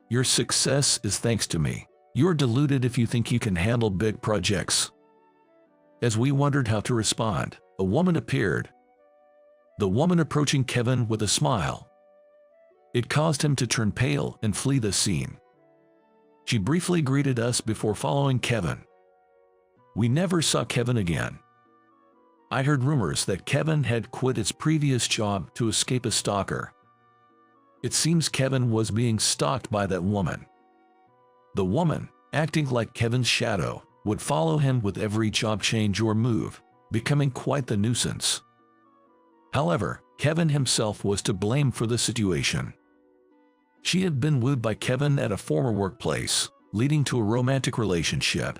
Your success is thanks to me. You're deluded if you think you can handle big projects. As we wondered how to respond, a woman appeared. The woman approaching Kevin with a smile. It caused him to turn pale and flee the scene. She briefly greeted us before following Kevin. We never saw Kevin again. I heard rumors that Kevin had quit his previous job to escape a stalker. It seems Kevin was being stalked by that woman. The woman, acting like Kevin's shadow, would follow him with every job change or move, becoming quite the nuisance. However, Kevin himself was to blame for the situation. She had been wooed by Kevin at a former workplace, leading to a romantic relationship.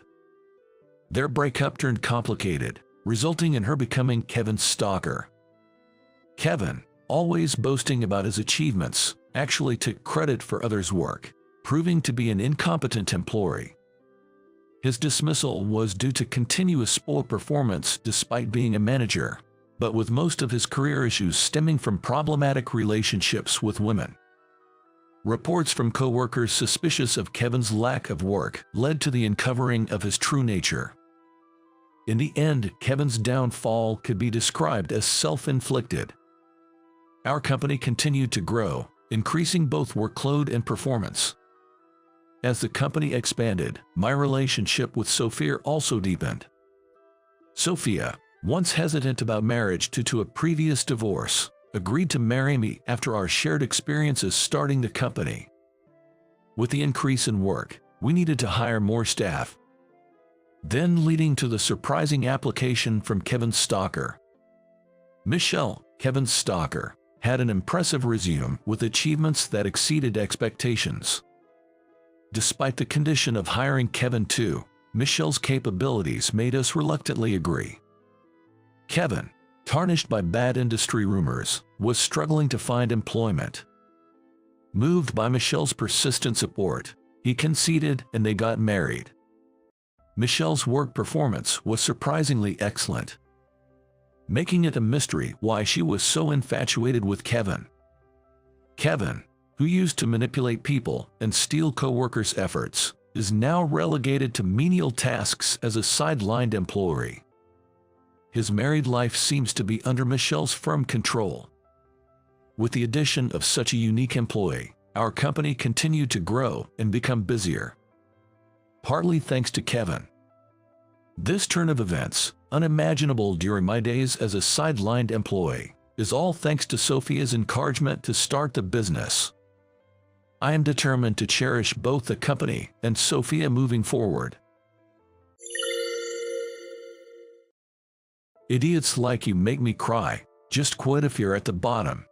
Their breakup turned complicated, resulting in her becoming Kevin's stalker. Kevin, always boasting about his achievements, actually took credit for others' work, proving to be an incompetent employee. His dismissal was due to continuous poor performance despite being a manager, but with most of his career issues stemming from problematic relationships with women. Reports from co-workers suspicious of Kevin's lack of work led to the uncovering of his true nature. In the end, Kevin's downfall could be described as self-inflicted. Our company continued to grow, increasing both workload and performance. As the company expanded, my relationship with Sophia also deepened. Sophia, once hesitant about marriage due to a previous divorce, agreed to marry me after our shared experiences starting the company. With the increase in work, we needed to hire more staff. Then leading to the surprising application from Kevin's stalker. Michelle, Kevin's stalker, had an impressive resume with achievements that exceeded expectations. Despite the condition of hiring Kevin too, Michelle's capabilities made us reluctantly agree. Kevin, tarnished by bad industry rumors, was struggling to find employment. Moved by Michelle's persistent support, he conceded and they got married. Michelle's work performance was surprisingly excellent, making it a mystery why she was so infatuated with Kevin. Kevin, who used to manipulate people and steal co-workers' efforts, is now relegated to menial tasks as a sidelined employee. His married life seems to be under Michelle's firm control. With the addition of such a unique employee, our company continued to grow and become busier. Partly thanks to Kevin. This turn of events, unimaginable during my days as a sidelined employee, is all thanks to Sophia's encouragement to start the business. I am determined to cherish both the company and Sophia moving forward. Idiots like you make me cry. Just quit if you're at the bottom.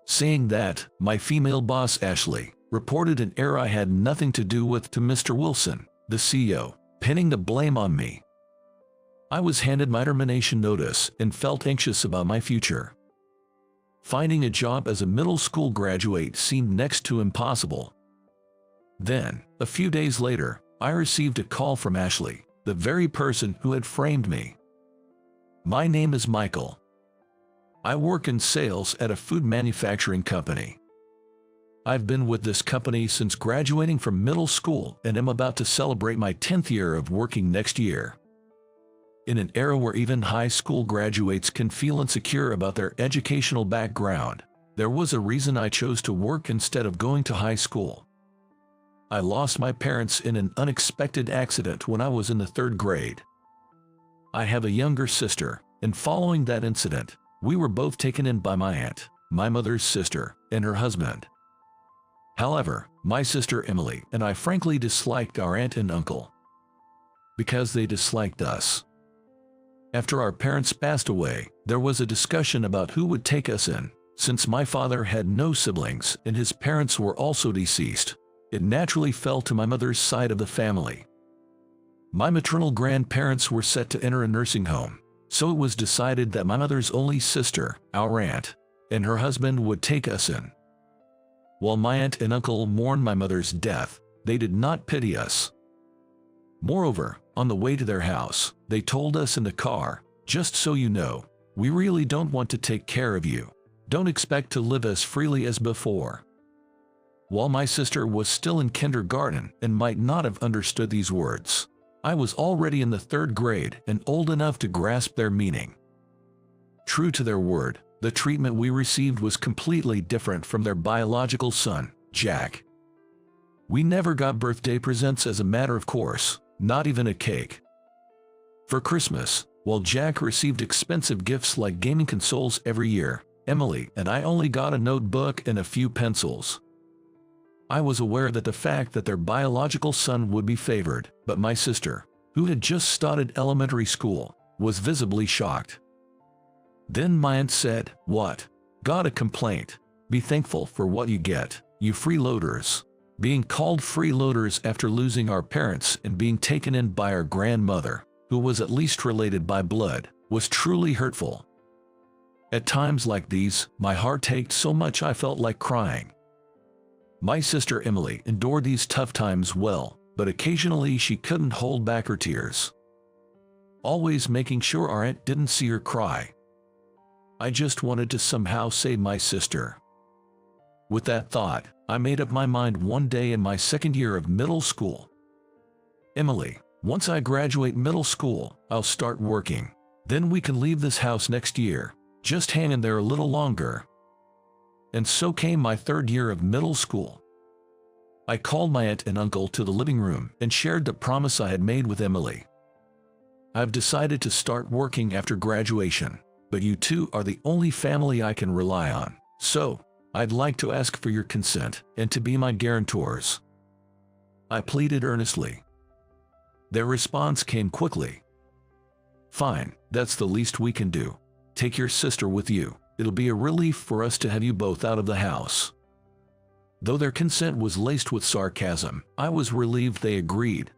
Saying that, my female boss Ashley reported an error I had nothing to do with to Mr. Wilson, the CEO, pinning the blame on me. I was handed my termination notice and felt anxious about my future. Finding a job as a middle school graduate seemed next to impossible. Then, a few days later, I received a call from Ashley, the very person who had framed me. My name is Michael. I work in sales at a food manufacturing company. I've been with this company since graduating from middle school and am about to celebrate my 10th year of working next year. In an era where even high school graduates can feel insecure about their educational background, there was a reason I chose to work instead of going to high school. I lost my parents in an unexpected accident when I was in the 3rd grade. I have a younger sister, and following that incident, we were both taken in by my aunt, my mother's sister, and her husband. However, my sister Emily and I frankly disliked our aunt and uncle. because they disliked us. After our parents passed away, there was a discussion about who would take us in. Since my father had no siblings and his parents were also deceased, it naturally fell to my mother's side of the family. My maternal grandparents were set to enter a nursing home, so it was decided that my mother's only sister, our aunt, and her husband would take us in. While my aunt and uncle mourned my mother's death, they did not pity us. Moreover, on the way to their house, they told us in the car, "Just so you know, we really don't want to take care of you. Don't expect to live as freely as before." While my sister was still in kindergarten and might not have understood these words, I was already in the 3rd grade and old enough to grasp their meaning. True to their word, the treatment we received was completely different from their biological son, Jack. We never got birthday presents as a matter of course, not even a cake. For Christmas, while Jack received expensive gifts like gaming consoles every year, Emily and I only got a notebook and a few pencils. I was aware that the fact that their biological son would be favored, but my sister, who had just started elementary school, was visibly shocked. Then my aunt said, "What? Got a complaint? Be thankful for what you get, you freeloaders." Being called freeloaders after losing our parents and being taken in by our grandmother, who was at least related by blood, was truly hurtful. At times like these, my heart ached so much I felt like crying. My sister Emily endured these tough times well, but occasionally she couldn't hold back her tears, always making sure our aunt didn't see her cry. I just wanted to somehow save my sister. With that thought, I made up my mind one day in my 2nd year of middle school. "Emily, once I graduate middle school, I'll start working. Then we can leave this house next year. Just hang in there a little longer." And so came my 3rd year of middle school. I called my aunt and uncle to the living room and shared the promise I had made with Emily. "I've decided to start working after graduation, but you two are the only family I can rely on, so I'd like to ask for your consent and to be my guarantors," I pleaded earnestly. Their response came quickly. "Fine, that's the least we can do. Take your sister with you. It'll be a relief for us to have you both out of the house." Though their consent was laced with sarcasm, I was relieved they agreed.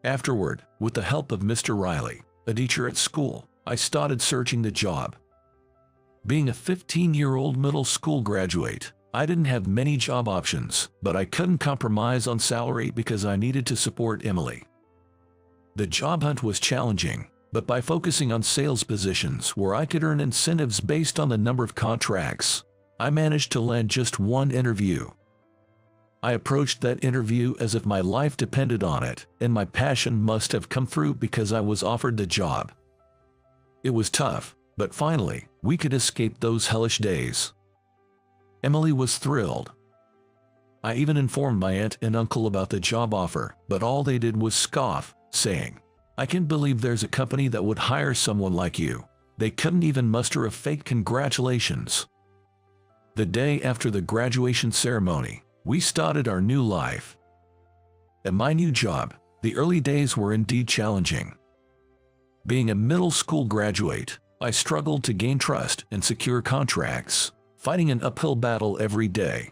Afterward, with the help of Mr. Riley, a teacher at school, I started searching the job. Being a 15-year-old middle school graduate, I didn't have many job options, but I couldn't compromise on salary because I needed to support Emily. The job hunt was challenging, but by focusing on sales positions where I could earn incentives based on the number of contracts, I managed to land just one interview. I approached that interview as if my life depended on it, and my passion must have come through because I was offered the job. It was tough, but finally, we could escape those hellish days. Emily was thrilled. I even informed my aunt and uncle about the job offer, but all they did was scoff, saying, "I can't believe there's a company that would hire someone like you." They couldn't even muster a fake congratulations. The day after the graduation ceremony, we started our new life. At my new job, the early days were indeed challenging. Being a middle school graduate, I struggled to gain trust and secure contracts, fighting an uphill battle every day.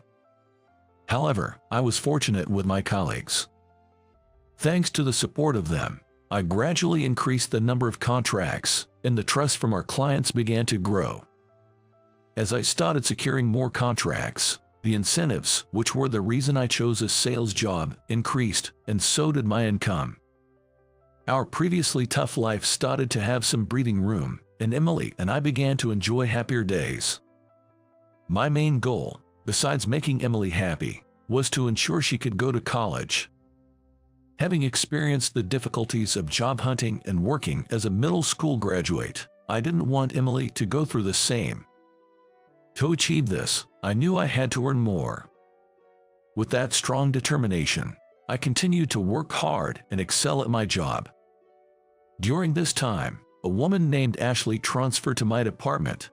However, I was fortunate with my colleagues. Thanks to the support of them, I gradually increased the number of contracts, and the trust from our clients began to grow. As I started securing more contracts, the incentives, which were the reason I chose a sales job, increased, and so did my income. Our previously tough life started to have some breathing room, and Emily and I began to enjoy happier days. My main goal, besides making Emily happy, was to ensure she could go to college. Having experienced the difficulties of job hunting and working as a middle school graduate, I didn't want Emily to go through the same. To achieve this, I knew I had to earn more. With that strong determination, I continued to work hard and excel at my job. During this time, a woman named Ashley transferred to my department.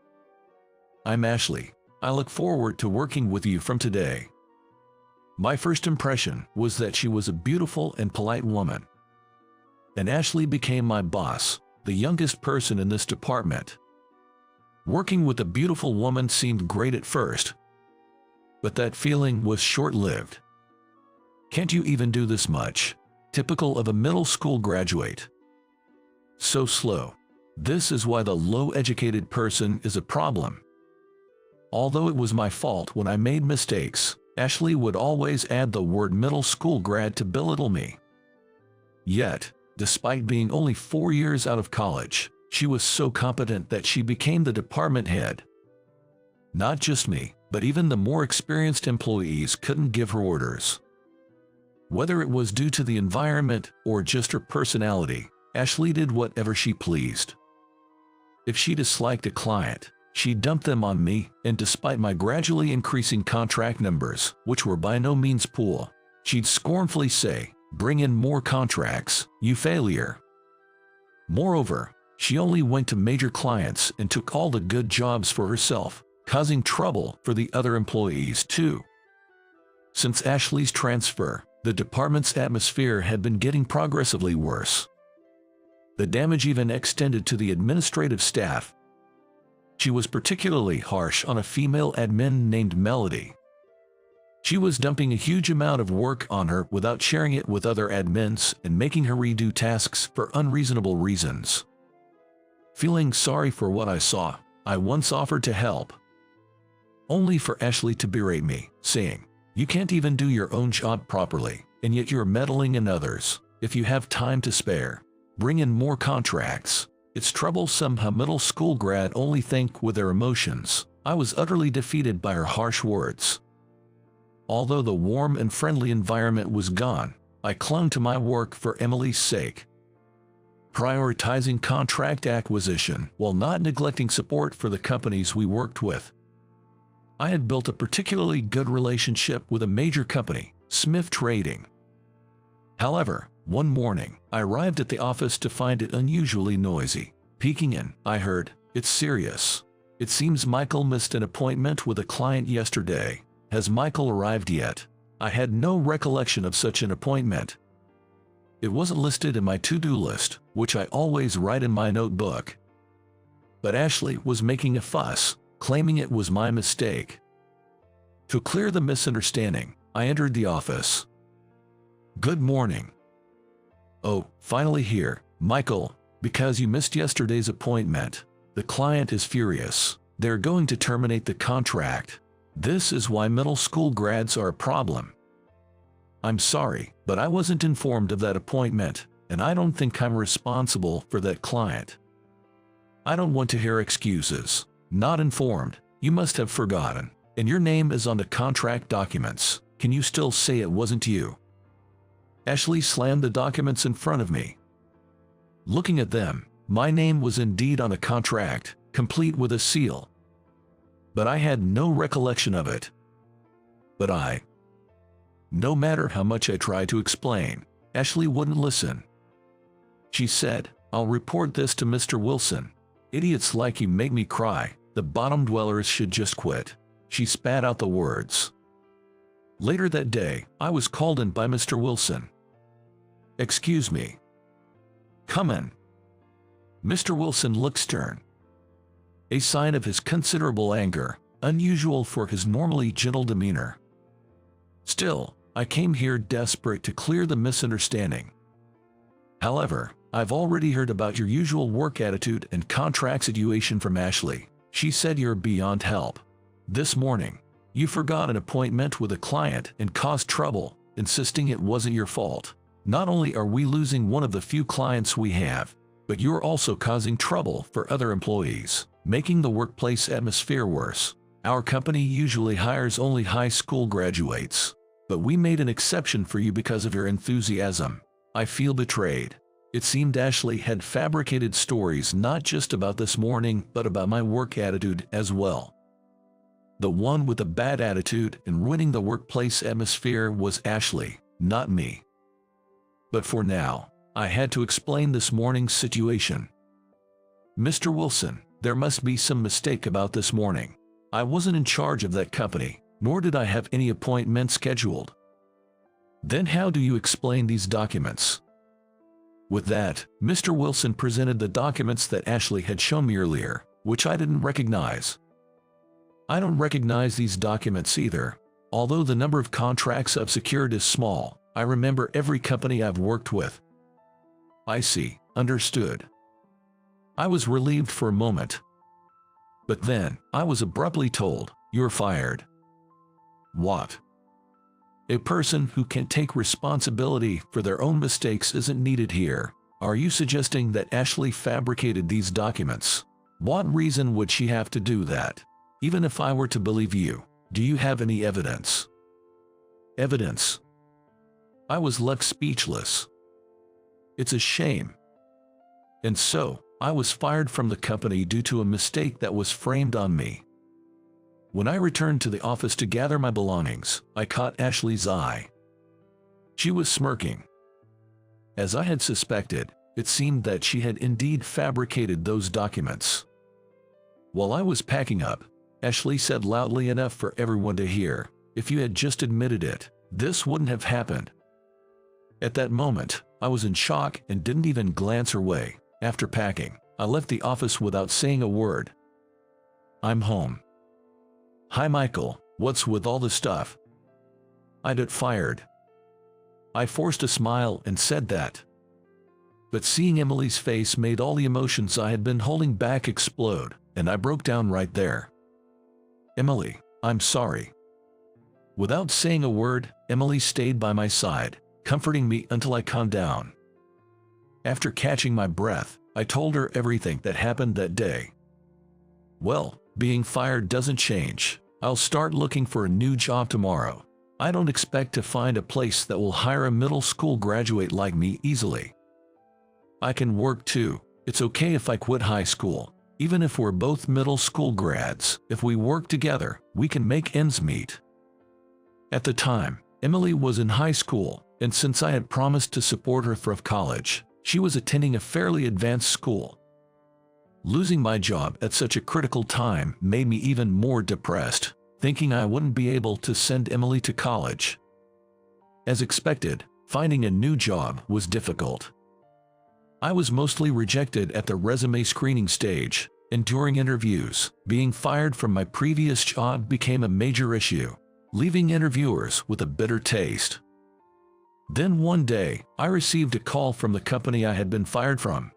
"I'm Ashley. I look forward to working with you from today." My first impression was that she was a beautiful and polite woman. and Ashley became my boss, the youngest person in this department. Working with a beautiful woman seemed great at first, but that feeling was short-lived. Can't you even do this much? Typical of a middle school graduate. So slow. This is why the low-educated person is a problem. Although it was my fault when I made mistakes, Ashley would always add the word middle school grad to belittle me. Yet, despite being only 4 years out of college, she was so competent that she became the department head. Not just me, but even the more experienced employees couldn't give her orders. Whether it was due to the environment or just her personality, Ashley did whatever she pleased. If she disliked a client, she dumped them on me, and despite my gradually increasing contract numbers, which were by no means poor, she'd scornfully say, "Bring in more contracts, you failure." Moreover, she only went to major clients and took all the good jobs for herself, causing trouble for the other employees too. Since Ashley's transfer, the department's atmosphere had been getting progressively worse. The damage even extended to the administrative staff. She was particularly harsh on a female admin named Melody. She was dumping a huge amount of work on her without sharing it with other admins and making her redo tasks for unreasonable reasons. Feeling sorry for what I saw, I once offered to help, only for Ashley to berate me, saying, "You can't even do your own job properly, and yet you're meddling in others. If you have time to spare, bring in more contracts." It's troublesome how middle school grad only think with their emotions. I was utterly defeated by her harsh words. Although the warm and friendly environment was gone, I clung to my work for Emily's sake, prioritizing contract acquisition while not neglecting support for the companies we worked with. I had built a particularly good relationship with a major company, Smith Trading. However, one morning, I arrived at the office to find it unusually noisy. Peeking in, I heard, "It's serious. It seems Michael missed an appointment with a client yesterday. Has Michael arrived yet?" I had no recollection of such an appointment. It wasn't listed in my to-do list, which I always write in my notebook. But Ashley was making a fuss, claiming it was my mistake. To clear the misunderstanding, I entered the office. "Good morning." "Oh, finally here, Michael, because you missed yesterday's appointment. The client is furious. They're going to terminate the contract. This is why middle school grads are a problem." "I'm sorry, but I wasn't informed of that appointment, and I don't think I'm responsible for that client." "I don't want to hear excuses. Not informed, you must have forgotten, and your name is on the contract documents. Can you still say it wasn't you?" Ashley slammed the documents in front of me. Looking at them, my name was indeed on a contract, complete with a seal. But I had no recollection of it. No matter how much I tried to explain, Ashley wouldn't listen. She said, "I'll report this to Mr. Wilson. Idiots like you make me cry. The bottom dwellers should just quit." She spat out the words. Later that day, I was called in by Mr. Wilson. "Excuse me." "Come in." Mr. Wilson looked stern, a sign of his considerable anger, unusual for his normally gentle demeanor. "Still, I came here desperate to clear the misunderstanding. However, I've already heard about your usual work attitude and contract situation from Ashley. She said you're beyond help. This morning, you forgot an appointment with a client and caused trouble, insisting it wasn't your fault. Not only are we losing one of the few clients we have, but you're also causing trouble for other employees, making the workplace atmosphere worse. Our company usually hires only high school graduates, but we made an exception for you because of your enthusiasm. I feel betrayed." It seemed Ashley had fabricated stories not just about this morning, but about my work attitude as well. The one with the bad attitude and ruining the workplace atmosphere was Ashley, not me. But for now, I had to explain this morning's situation. "Mr. Wilson, there must be some mistake about this morning. I wasn't in charge of that company, nor did I have any appointment scheduled." "Then how do you explain these documents?" With that, Mr. Wilson presented the documents that Ashley had shown me earlier, which I didn't recognize. I don't recognize these documents either. Although the number of contracts I've secured is small, I remember every company I've worked with. I see. Understood. I was relieved for a moment. But then, I was abruptly told, "You're fired." What? A person who can take responsibility for their own mistakes isn't needed here. Are you suggesting that Ashley fabricated these documents? What reason would she have to do that? Even if I were to believe you, do you have any evidence? Evidence? I was left speechless. It's a shame. And so, I was fired from the company due to a mistake that was framed on me. When I returned to the office to gather my belongings, I caught Ashley's eye. She was smirking. As I had suspected, it seemed that she had indeed fabricated those documents. While I was packing up, Ashley said loudly enough for everyone to hear, "If you had just admitted it, this wouldn't have happened." At that moment, I was in shock and didn't even glance her way. After packing, I left the office without saying a word. I'm home. "Hi Michael, what's with all the stuff?" "I'd get fired." I forced a smile and said that. But seeing Emily's face made all the emotions I had been holding back explode, and I broke down right there. "Emily, I'm sorry." Without saying a word, Emily stayed by my side, comforting me until I calmed down. After catching my breath, I told her everything that happened that day. "Well, being fired doesn't change. I'll start looking for a new job tomorrow. I don't expect to find a place that will hire a middle school graduate like me easily. I can work too. It's okay if I quit high school. Even if we're both middle school grads, if we work together, we can make ends meet." At the time, Emily was in high school, and since I had promised to support her through college, she was attending a fairly advanced school. Losing my job at such a critical time made me even more depressed, thinking I wouldn't be able to send Emily to college. As expected, finding a new job was difficult. I was mostly rejected at the resume screening stage, and during interviews, being fired from my previous job became a major issue, leaving interviewers with a bitter taste. Then one day, I received a call from the company I had been fired from.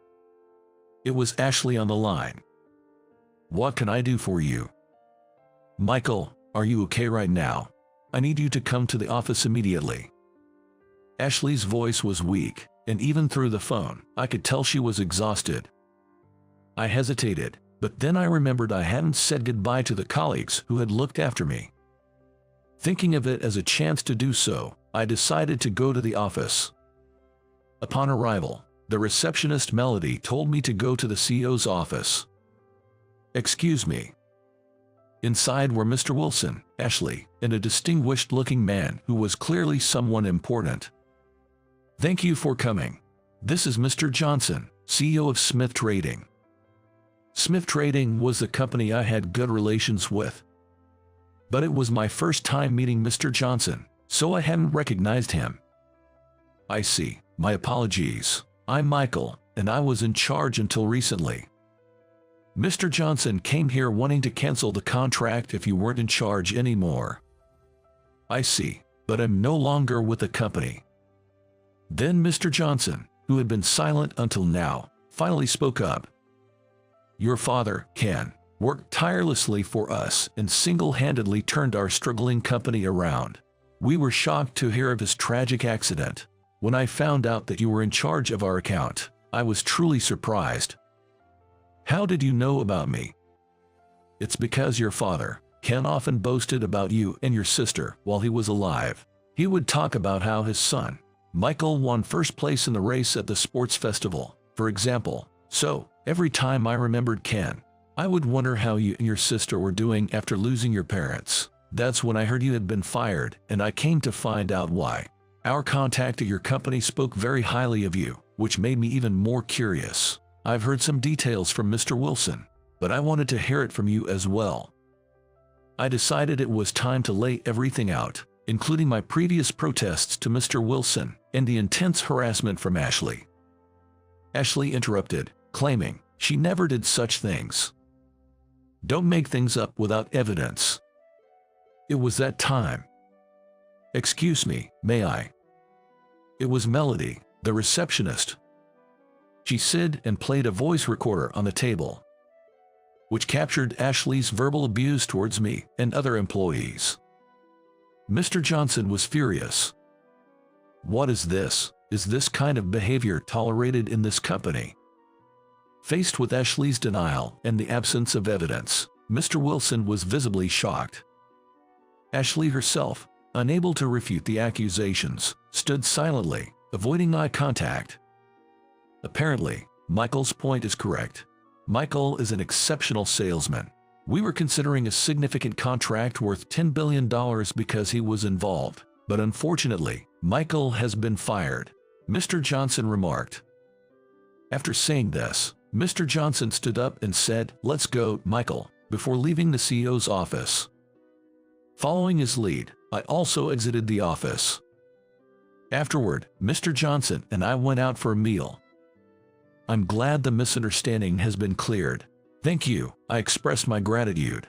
It was Ashley on the line. "What can I do for you?" "Michael, are you okay right now? I need you to come to the office immediately." Ashley's voice was weak, and even through the phone, I could tell she was exhausted. I hesitated, but then I remembered I hadn't said goodbye to the colleagues who had looked after me. Thinking of it as a chance to do so, I decided to go to the office. Upon arrival, the receptionist Melody told me to go to the CEO's office. "Excuse me." Inside were Mr. Wilson, Ashley, and a distinguished-looking man who was clearly someone important. "Thank you for coming. This is Mr. Johnson, CEO of Smith Trading." Smith Trading was the company I had good relations with. But it was my first time meeting Mr. Johnson, so I hadn't recognized him. "I see. My apologies. I'm Michael, and I was in charge until recently. Mr. Johnson came here wanting to cancel the contract if you weren't in charge anymore." "I see, but I'm no longer with the company." Then Mr. Johnson, who had been silent until now, finally spoke up. "Your father, Ken, worked tirelessly for us and single-handedly turned our struggling company around. We were shocked to hear of his tragic accident. When I found out that you were in charge of our account, I was truly surprised." "How did you know about me?" "It's because your father, Ken, often boasted about you and your sister while he was alive. He would talk about how his son, Michael, won first place in the race at the sports festival, for example. So, every time I remembered Ken, I would wonder how you and your sister were doing after losing your parents. That's when I heard you had been fired, and I came to find out why. Our contact at your company spoke very highly of you, which made me even more curious. I've heard some details from Mr. Wilson, but I wanted to hear it from you as well." I decided it was time to lay everything out, including my previous protests to Mr. Wilson and the intense harassment from Ashley. Ashley interrupted, claiming she never did such things. Don't make things up without evidence. It was that time. Excuse me, may I? It was Melody, the receptionist. She said and played a voice recorder on the table, which captured Ashley's verbal abuse towards me and other employees. Mr. Johnson was furious. What is this? Is this kind of behavior tolerated in this company? Faced with Ashley's denial and the absence of evidence, Mr. Wilson was visibly shocked. Ashley herself, unable to refute the accusations, stood silently, avoiding eye contact. Apparently, Michael's point is correct. Michael is an exceptional salesman. We were considering a significant contract worth $10 billion because he was involved, but unfortunately, Michael has been fired, Mr. Johnson remarked. After saying this, Mr. Johnson stood up and said, "Let's go, Michael," before leaving the CEO's office. Following his lead, I also exited the office. Afterward, Mr. Johnson and I went out for a meal. I'm glad the misunderstanding has been cleared. Thank you, I expressed my gratitude.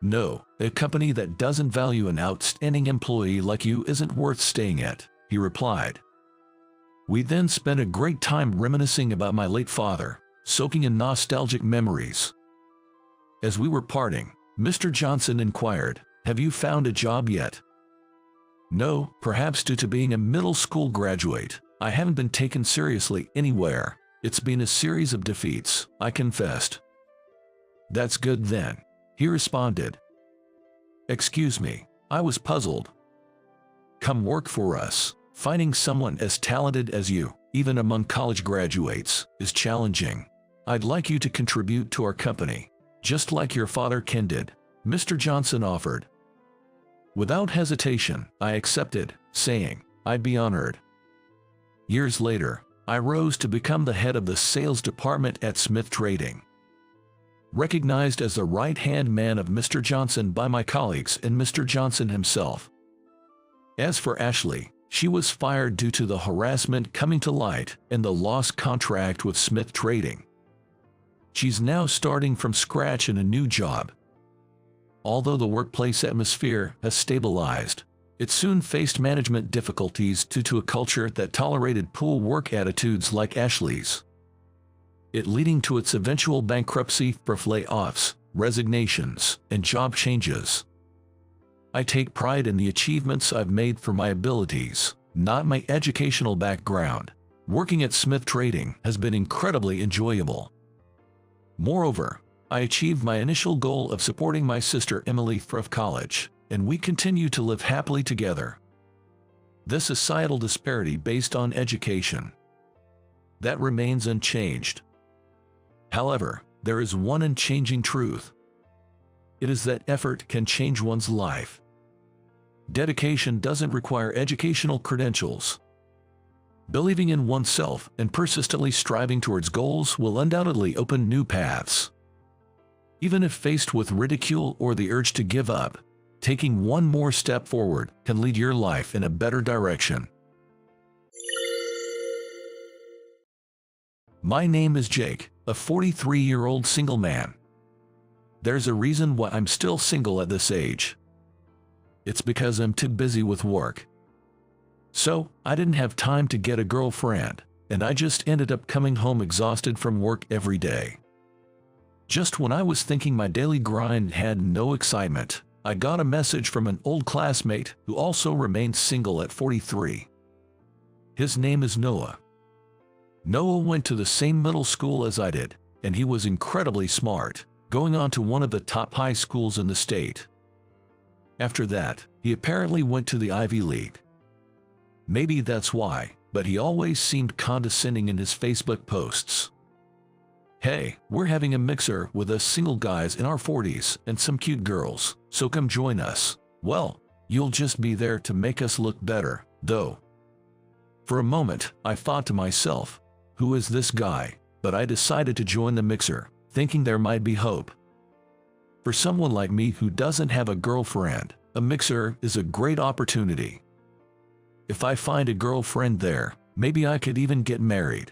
No, a company that doesn't value an outstanding employee like you isn't worth staying at, he replied. We then spent a great time reminiscing about my late father, soaking in nostalgic memories. As we were parting, Mr. Johnson inquired, "Have you found a job yet?" No, perhaps due to being a middle school graduate, I haven't been taken seriously anywhere. It's been a series of defeats, I confessed. That's good then, he responded. Excuse me, I was puzzled. Come work for us. Finding someone as talented as you, even among college graduates, is challenging. I'd like you to contribute to our company, just like your father Ken did, Mr. Johnson offered. Without hesitation, I accepted, saying, I'd be honored. Years later, I rose to become the head of the sales department at Smith Trading. Recognized as the right-hand man of Mr. Johnson by my colleagues and Mr. Johnson himself. As for Ashley, she was fired due to the harassment coming to light and the lost contract with Smith Trading. She's now starting from scratch in a new job. Although the workplace atmosphere has stabilized, it soon faced management difficulties due to a culture that tolerated poor work attitudes like Ashley's. It leading to its eventual bankruptcy for layoffs, resignations, and job changes. I take pride in the achievements I've made for my abilities, not my educational background. Working at Smith Trading has been incredibly enjoyable. Moreover, I achieved my initial goal of supporting my sister Emily through college, and we continue to live happily together. This societal disparity based on education, that remains unchanged. However, there is one unchanging truth. It is that effort can change one's life. Dedication doesn't require educational credentials. Believing in oneself and persistently striving towards goals will undoubtedly open new paths. Even if faced with ridicule or the urge to give up, taking one more step forward can lead your life in a better direction. My name is Jake, a 43-year-old single man. There's a reason why I'm still single at this age. It's because I'm too busy with work. So, I didn't have time to get a girlfriend, and I just ended up coming home exhausted from work every day. Just when I was thinking my daily grind had no excitement, I got a message from an old classmate who also remains single at 43. His name is Noah. Noah went to the same middle school as I did, and he was incredibly smart, going on to one of the top high schools in the state. After that, he apparently went to the Ivy League. Maybe that's why, but he always seemed condescending in his Facebook posts. Hey, we're having a mixer with us single guys in our 40s and some cute girls, so come join us. Well, you'll just be there to make us look better, though. For a moment, I thought to myself, who is this guy? But I decided to join the mixer, thinking there might be hope. For someone like me who doesn't have a girlfriend, a mixer is a great opportunity. If I find a girlfriend there, maybe I could even get married.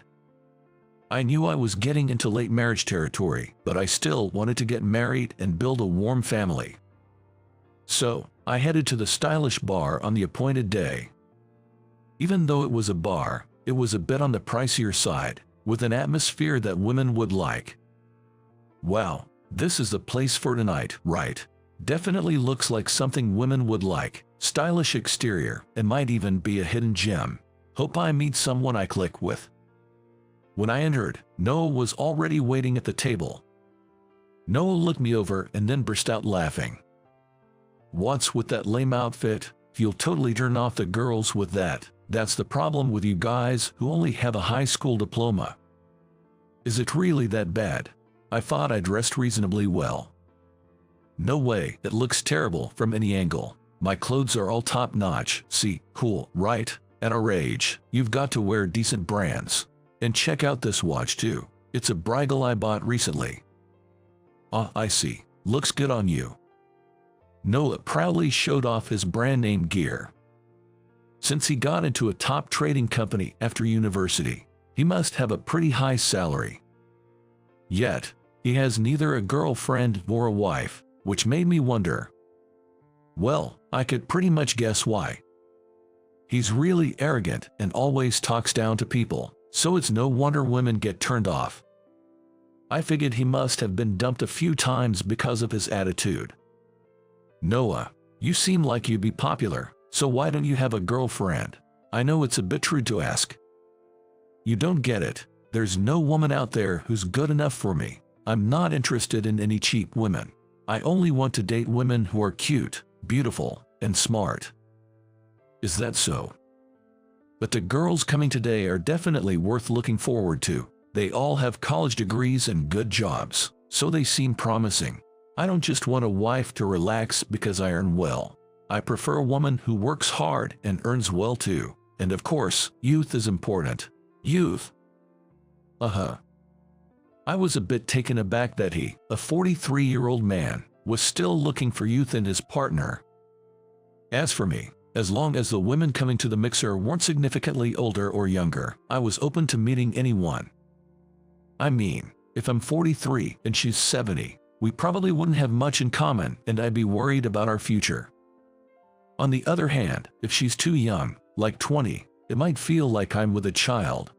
I knew I was getting into late marriage territory, but I still wanted to get married and build a warm family. So, I headed to the stylish bar on the appointed day. Even though it was a bar, it was a bit on the pricier side, with an atmosphere that women would like. Wow, this is the place for tonight, right? Definitely looks like something women would like. Stylish exterior, and might even be a hidden gem. Hope I meet someone I click with. When I entered, Noah was already waiting at the table. Noah looked me over and then burst out laughing. "What's with that lame outfit? You'll totally turn off the girls with that. That's the problem with you guys who only have a high school diploma." "Is it really that bad? I thought I dressed reasonably well." "No way, it looks terrible from any angle. My clothes are all top-notch. See, cool, right? At our age, you've got to wear decent brands. And check out this watch too. It's a Bridal I bought recently." "Ah, I see. Looks good on you." Noah proudly showed off his brand name gear. Since he got into a top trading company after university, he must have a pretty high salary. Yet, he has neither a girlfriend nor a wife, which made me wonder. Well, I could pretty much guess why. He's really arrogant and always talks down to people, so it's no wonder women get turned off. I figured he must have been dumped a few times because of his attitude. "Noah, you seem like you'd be popular, so why don't you have a girlfriend?" I know it's a bit rude to ask. "You don't get it. There's no woman out there who's good enough for me. I'm not interested in any cheap women. I only want to date women who are cute, beautiful, and smart." "Is that so? But the girls coming today are definitely worth looking forward to. They all have college degrees and good jobs, so they seem promising. I don't just want a wife to relax because I earn well. I prefer a woman who works hard and earns well too. And of course, youth is important." "Youth?" I was a bit taken aback that he, a 43-year-old man, was still looking for youth in his partner. As for me, as long as the women coming to the mixer weren't significantly older or younger, I was open to meeting anyone. I mean, if I'm 43 and she's 70, we probably wouldn't have much in common and I'd be worried about our future. On the other hand, if she's too young, like 20, it might feel like I'm with a child.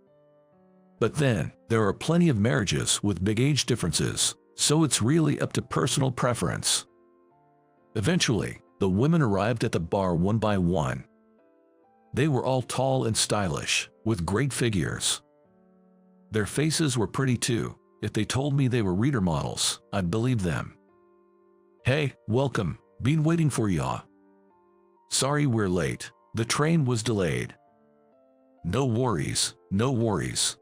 But then, there are plenty of marriages with big age differences, so it's really up to personal preference. Eventually, the women arrived at the bar one by one. They were all tall and stylish, with great figures. Their faces were pretty too. If they told me they were reader models, I'd believe them. "Hey, welcome. Been waiting for ya." "Sorry we're late. The train was delayed." "No worries, no worries.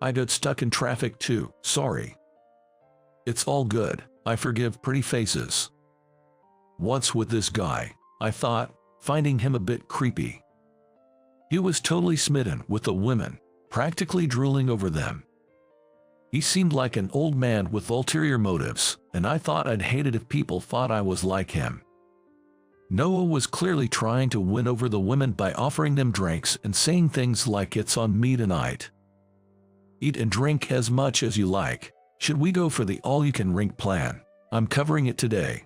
I got stuck in traffic too, sorry." "It's all good. I forgive pretty faces." What's with this guy? I thought, finding him a bit creepy. He was totally smitten with the women, practically drooling over them. He seemed like an old man with ulterior motives, and I thought I'd hate it if people thought I was like him. Noah was clearly trying to win over the women by offering them drinks and saying things like "it's on me tonight. Eat and drink as much as you like. Should we go for the all-you-can-drink plan? I'm covering it today."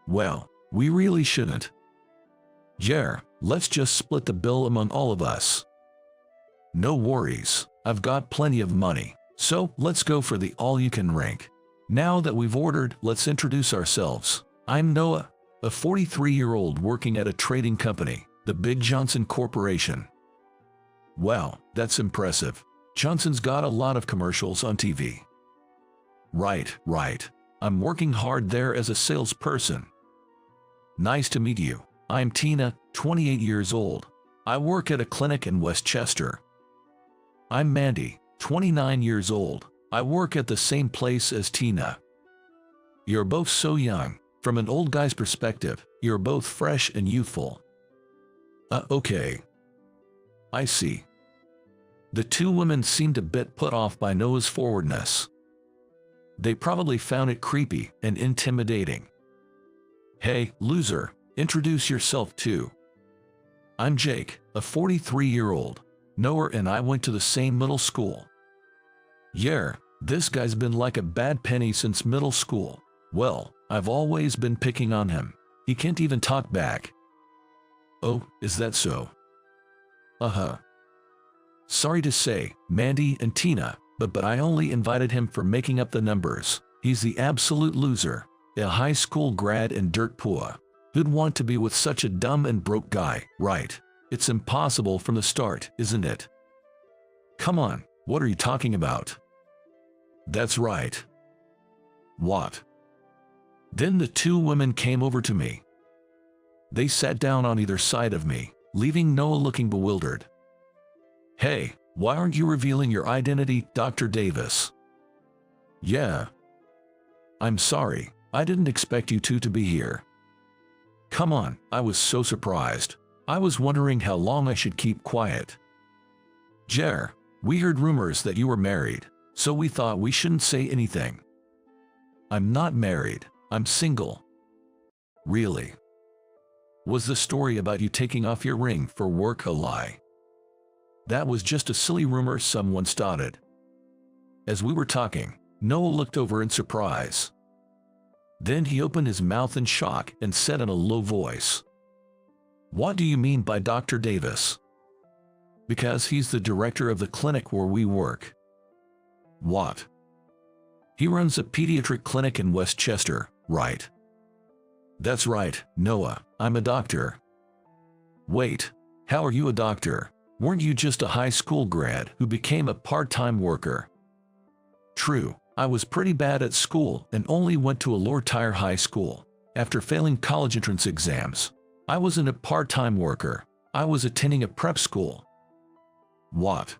"Well, we really shouldn't." "Yeah, let's just split the bill among all of us." "No worries, I've got plenty of money, so let's go for the all-you-can-drink. Now that we've ordered, let's introduce ourselves. I'm Noah, a 43-year-old working at a trading company, the Big Johnson Corporation." "Wow, that's impressive. Johnson's got a lot of commercials on TV." Right. I'm working hard there as a salesperson." "Nice to meet you. I'm Tina, 28 years old. I work at a clinic in Westchester." "I'm Mandy, 29 years old. I work at the same place as Tina." "You're both so young. From an old guy's perspective, you're both fresh and youthful." Okay. I see." The two women seemed a bit put off by Noah's forwardness. They probably found it creepy and intimidating. "Hey, loser, introduce yourself too." "I'm Jake, a 43-year-old. Noah and I went to the same middle school." Yeah, this guy's been like a bad penny since middle school. Well, I've always been picking on him. He can't even talk back. Oh, is that so? Uh-huh. Sorry to say, Mandy and Tina, but I only invited him for making up the numbers. He's the absolute loser. A high school grad and dirt poor. Who'd want to be with such a dumb and broke guy, right? It's impossible from the start, isn't it? Come on, what are you talking about? That's right. What? Then the two women came over to me. They sat down on either side of me, leaving Noah looking bewildered. Hey, why aren't you revealing your identity, Dr. Davis? Yeah. I'm sorry, I didn't expect you two to be here. Come on, I was so surprised. I was wondering how long I should keep quiet. Jer, we heard rumors that you were married, so we thought we shouldn't say anything. I'm not married, I'm single. Really? Was the story about you taking off your ring for work a lie? That was just a silly rumor someone started. As we were talking, Noah looked over in surprise. Then he opened his mouth in shock and said in a low voice, "What do you mean by Dr. Davis?" Because he's the director of the clinic where we work. What? He runs a pediatric clinic in Westchester, right? That's right, Noah, I'm a doctor. Wait, how are you a doctor? Weren't you just a high school grad who became a part-time worker? True, I was pretty bad at school and only went to a lower-tier high school. After failing college entrance exams, I wasn't a part-time worker. I was attending a prep school. What?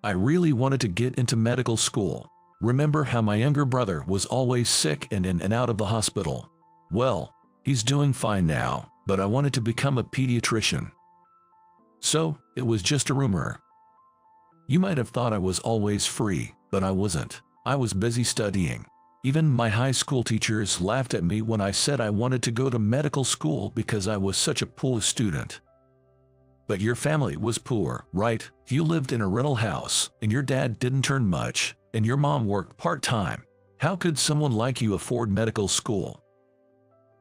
I really wanted to get into medical school. Remember how my younger brother was always sick and in and out of the hospital? Well, he's doing fine now, but I wanted to become a pediatrician. So, it was just a rumor. You might have thought I was always free, but I wasn't. I was busy studying. Even my high school teachers laughed at me when I said I wanted to go to medical school because I was such a poor student. But your family was poor, right? You lived in a rental house, and your dad didn't earn much, and your mom worked part-time. How could someone like you afford medical school?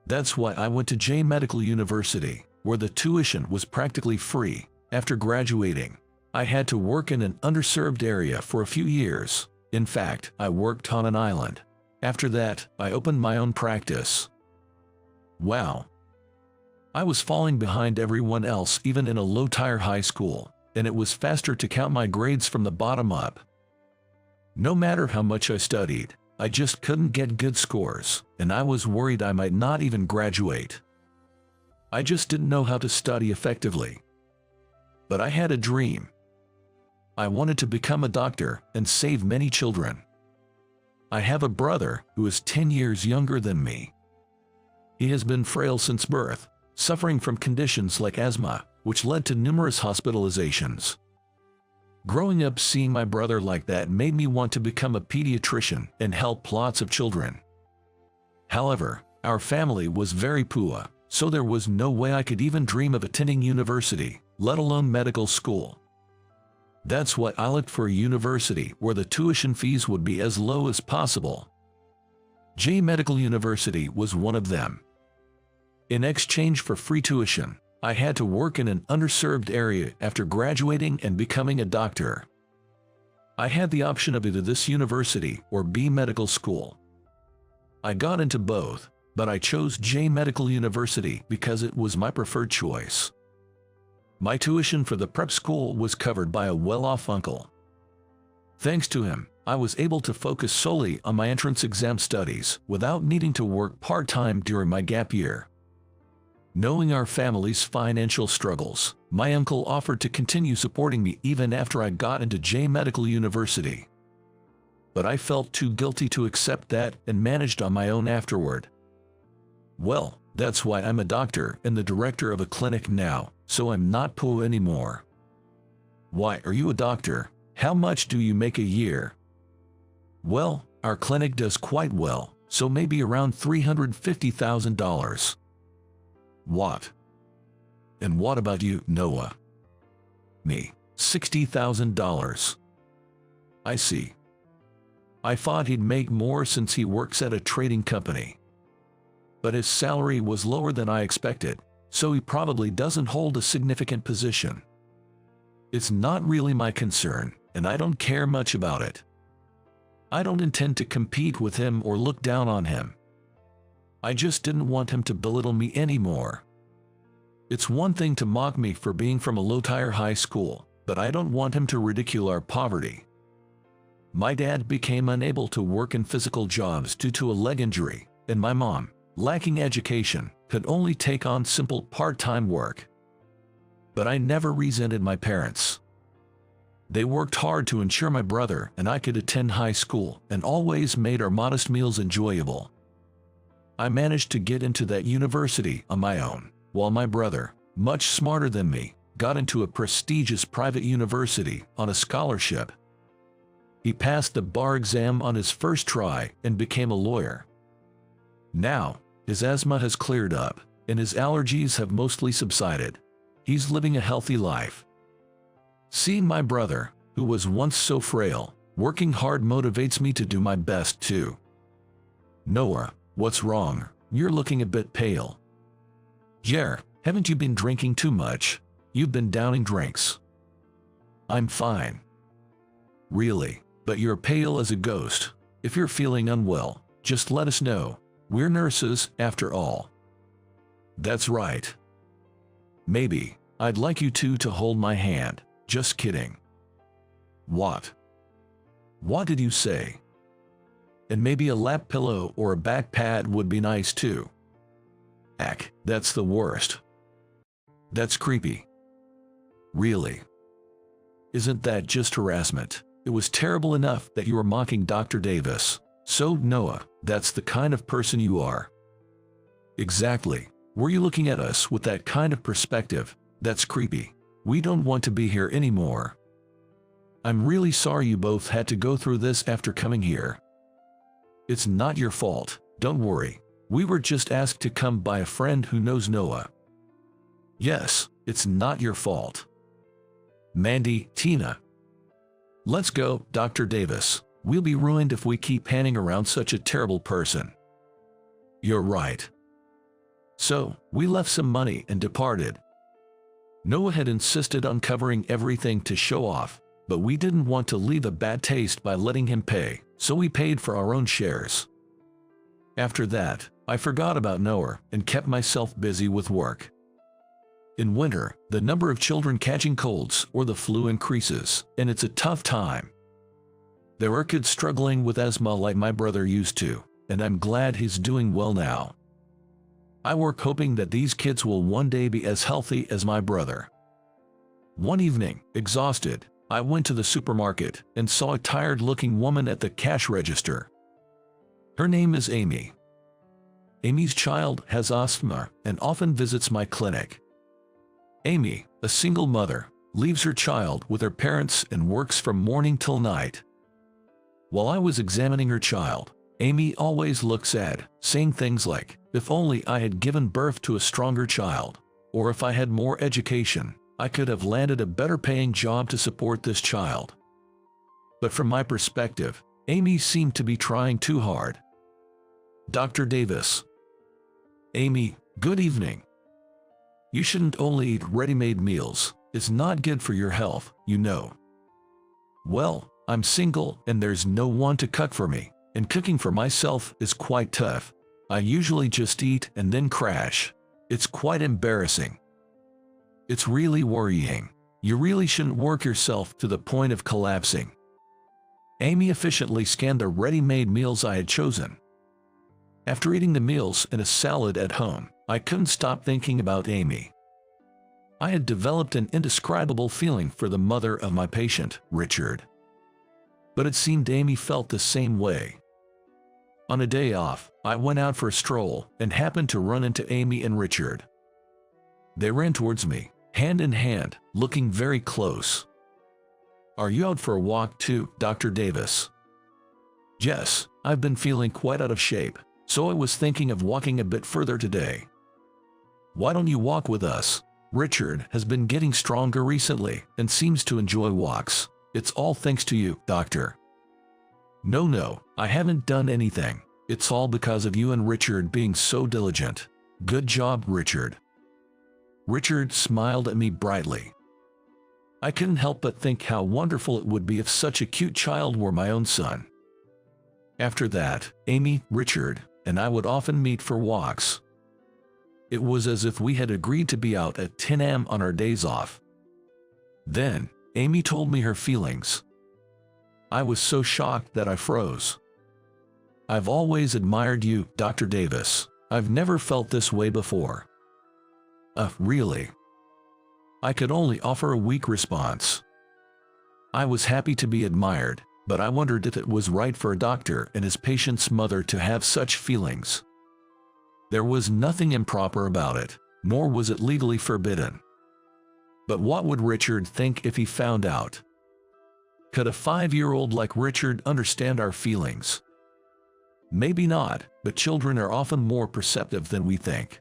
That's why I went to J Medical University, where the tuition was practically free. After graduating, I had to work in an underserved area for a few years. In fact, I worked on an island. After that, I opened my own practice. Wow. I was falling behind everyone else even in a low-tier high school, and it was faster to count my grades from the bottom up. No matter how much I studied, I just couldn't get good scores, and I was worried I might not even graduate. I just didn't know how to study effectively. But I had a dream. I wanted to become a doctor and save many children. I have a brother who is 10 years younger than me. He has been frail since birth, suffering from conditions like asthma, which led to numerous hospitalizations. Growing up seeing my brother like that made me want to become a pediatrician and help lots of children. However, our family was very poor, so there was no way I could even dream of attending university, let alone medical school. That's why I looked for a university where the tuition fees would be as low as possible. J Medical University was one of them. In exchange for free tuition, I had to work in an underserved area after graduating and becoming a doctor. I had the option of either this university or B Medical School. I got into both, but I chose J Medical University because it was my preferred choice. My tuition for the prep school was covered by a well-off uncle. Thanks to him, I was able to focus solely on my entrance exam studies without needing to work part-time during my gap year. Knowing our family's financial struggles, my uncle offered to continue supporting me even after I got into J Medical University. But I felt too guilty to accept that and managed on my own afterward. Well, that's why I'm a doctor and the director of a clinic now, so I'm not poor anymore. Why are you a doctor? How much do you make a year? Well, our clinic does quite well, so maybe around $350,000. What? And what about you, Noah? Me, $60,000. I see. I thought he'd make more since he works at a trading company. But his salary was lower than I expected, so he probably doesn't hold a significant position. It's not really my concern, and I don't care much about it. I don't intend to compete with him or look down on him. I just didn't want him to belittle me anymore. It's one thing to mock me for being from a low-tier high school, but I don't want him to ridicule our poverty. My dad became unable to work in physical jobs due to a leg injury, and my mom, lacking education, could only take on simple part-time work. But I never resented my parents. They worked hard to ensure my brother and I could attend high school and always made our modest meals enjoyable. I managed to get into that university on my own, while my brother, much smarter than me, got into a prestigious private university on a scholarship. He passed the bar exam on his first try and became a lawyer. Now, his asthma has cleared up, and his allergies have mostly subsided. He's living a healthy life. Seeing my brother, who was once so frail, working hard motivates me to do my best too. Noah, what's wrong? You're looking a bit pale. Yeah, haven't you been drinking too much? You've been downing drinks. I'm fine. Really, but you're pale as a ghost. If you're feeling unwell, just let us know. We're nurses, after all. That's right. Maybe, I'd like you two to hold my hand. Just kidding. What? What did you say? And maybe a lap pillow or a back pad would be nice too. Ack, that's the worst. That's creepy. Really? Isn't that just harassment? It was terrible enough that you were mocking Dr. Davis. So, Noah, that's the kind of person you are. Exactly. Were you looking at us with that kind of perspective? That's creepy. We don't want to be here anymore. I'm really sorry you both had to go through this after coming here. It's not your fault, don't worry. We were just asked to come by a friend who knows Noah. Yes, it's not your fault. Mandy, Tina. Let's go, Dr. Davis. We'll be ruined if we keep hanging around such a terrible person. You're right. So, we left some money and departed. Noah had insisted on covering everything to show off, but we didn't want to leave a bad taste by letting him pay, so we paid for our own shares. After that, I forgot about Noah and kept myself busy with work. In winter, the number of children catching colds or the flu increases, and it's a tough time. There are kids struggling with asthma like my brother used to, and I'm glad he's doing well now. I work hoping that these kids will one day be as healthy as my brother. One evening, exhausted, I went to the supermarket and saw a tired-looking woman at the cash register. Her name is Amy. Amy's child has asthma and often visits my clinic. Amy, a single mother, leaves her child with her parents and works from morning till night. While I was examining her child, Amy always looks sad, saying things like, "If only I had given birth to a stronger child," or "If I had more education, I could have landed a better paying job to support this child." But from my perspective, Amy seemed to be trying too hard. Dr. Davis. Amy, good evening. You shouldn't only eat ready-made meals. It's not good for your health, you know. Well, I'm single and there's no one to cook for me, and cooking for myself is quite tough. I usually just eat and then crash. It's quite embarrassing. It's really worrying. You really shouldn't work yourself to the point of collapsing. Amy efficiently scanned the ready-made meals I had chosen. After eating the meals and a salad at home, I couldn't stop thinking about Amy. I had developed an indescribable feeling for the mother of my patient, Richard. But it seemed Amy felt the same way. On a day off, I went out for a stroll and happened to run into Amy and Richard. They ran towards me, hand in hand, looking very close. "Are you out for a walk too, Dr. Davis?" "Yes, I've been feeling quite out of shape, so I was thinking of walking a bit further today." "Why don't you walk with us? Richard has been getting stronger recently and seems to enjoy walks. It's all thanks to you, Doctor." No, I haven't done anything. It's all because of you and Richard being so diligent. Good job, Richard. Richard smiled at me brightly. I couldn't help but think how wonderful it would be if such a cute child were my own son. After that, Amy, Richard, and I would often meet for walks. It was as if we had agreed to be out at 10 a.m. on our days off. Then, Amy told me her feelings. I was so shocked that I froze. I've always admired you, Dr. Davis. I've never felt this way before. Really? I could only offer a weak response. I was happy to be admired, but I wondered if it was right for a doctor and his patient's mother to have such feelings. There was nothing improper about it, nor was it legally forbidden. But what would Richard think if he found out? Could a 5-year-old like Richard understand our feelings? Maybe not, but children are often more perceptive than we think.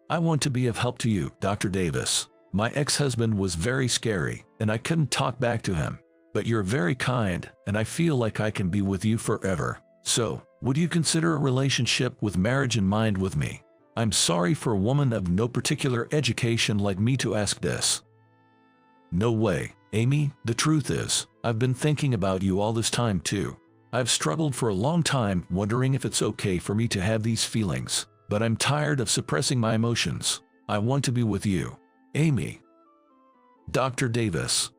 I want to be of help to you, Dr. Davis. My ex-husband was very scary, and I couldn't talk back to him. But you're very kind, and I feel like I can be with you forever. So, would you consider a relationship with marriage in mind with me? I'm sorry for a woman of no particular education like me to ask this. No way, Amy. The truth is, I've been thinking about you all this time too. I've struggled for a long time wondering if it's okay for me to have these feelings, but I'm tired of suppressing my emotions. I want to be with you. Amy. Dr. Davis.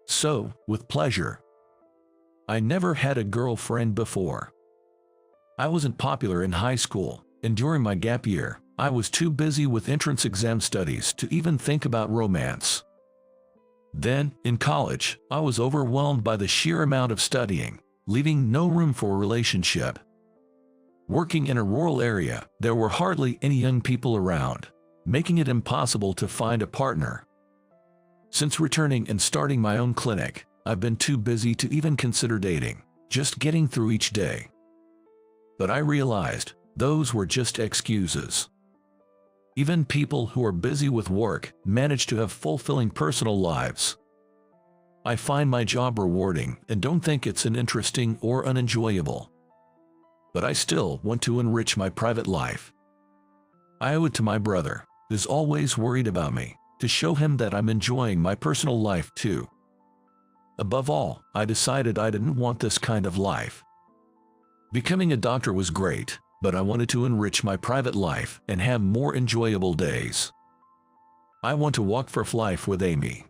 So, with pleasure. I never had a girlfriend before. I wasn't popular in high school, and during my gap year, I was too busy with entrance exam studies to even think about romance. Then, in college, I was overwhelmed by the sheer amount of studying, leaving no room for a relationship. Working in a rural area, there were hardly any young people around, making it impossible to find a partner. Since returning and starting my own clinic, I've been too busy to even consider dating, just getting through each day. But I realized those were just excuses. Even people who are busy with work manage to have fulfilling personal lives. I find my job rewarding and don't think it's uninteresting or unenjoyable. But I still want to enrich my private life. I owe it to my brother, who's always worried about me, to show him that I'm enjoying my personal life too. Above all, I decided I didn't want this kind of life. Becoming a doctor was great, but I wanted to enrich my private life and have more enjoyable days. I want to walk for life with Amy.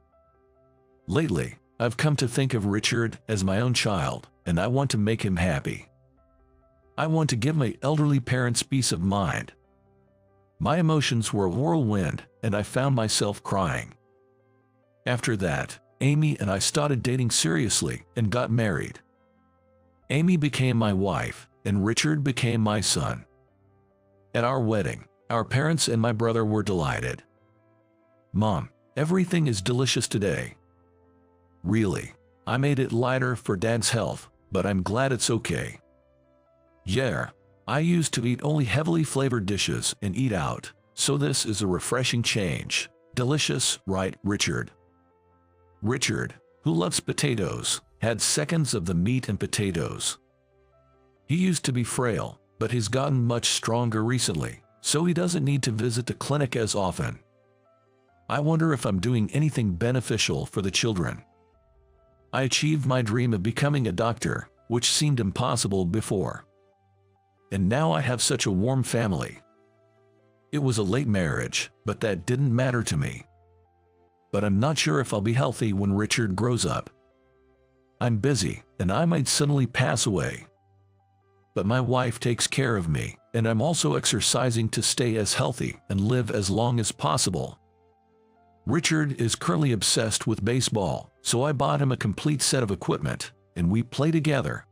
Lately, I've come to think of Richard as my own child, and I want to make him happy. I want to give my elderly parents peace of mind. My emotions were a whirlwind, and I found myself crying. After that, Amy and I started dating seriously and got married. Amy became my wife, and Richard became my son. At our wedding, our parents and my brother were delighted. Mom, everything is delicious today. Really, I made it lighter for Dad's health, but I'm glad it's okay. Yeah, I used to eat only heavily flavored dishes and eat out, so this is a refreshing change. Delicious, right, Richard? Richard, who loves potatoes, had seconds of the meat and potatoes. He used to be frail, but he's gotten much stronger recently, so he doesn't need to visit the clinic as often. I wonder if I'm doing anything beneficial for the children. I achieved my dream of becoming a doctor, which seemed impossible before. And now I have such a warm family. It was a late marriage, but that didn't matter to me. But I'm not sure if I'll be healthy when Richard grows up. I'm busy, and I might suddenly pass away. But my wife takes care of me, and I'm also exercising to stay as healthy and live as long as possible. Richard is currently obsessed with baseball, so I bought him a complete set of equipment, and we play together.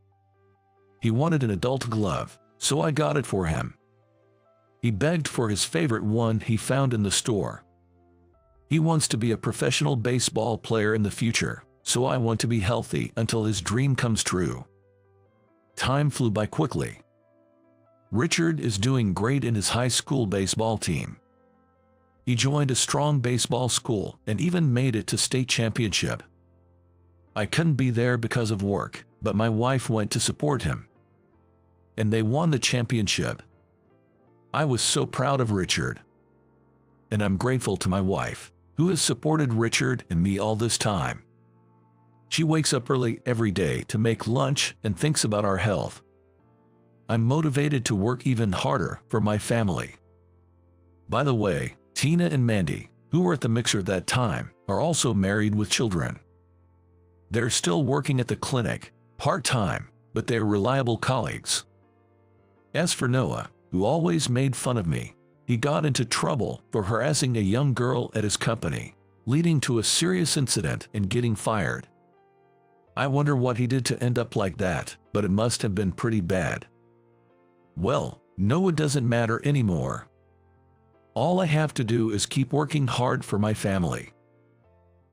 He wanted an adult glove, so I got it for him. He begged for his favorite one he found in the store. He wants to be a professional baseball player in the future, so I want to be healthy until his dream comes true. Time flew by quickly. Richard is doing great in his high school baseball team. He joined a strong baseball school and even made it to state championship. I couldn't be there because of work, but my wife went to support him. And they won the championship. I was so proud of Richard. And I'm grateful to my wife, who has supported Richard and me all this time. She wakes up early every day to make lunch and thinks about our health. I'm motivated to work even harder for my family. By the way, Tina and Mandy, who were at the mixer that time, are also married with children. They're still working at the clinic, part-time, but they're reliable colleagues. As for Noah, who always made fun of me, he got into trouble for harassing a young girl at his company, leading to a serious incident and getting fired. I wonder what he did to end up like that, but it must have been pretty bad. Well, Noah doesn't matter anymore. All I have to do is keep working hard for my family.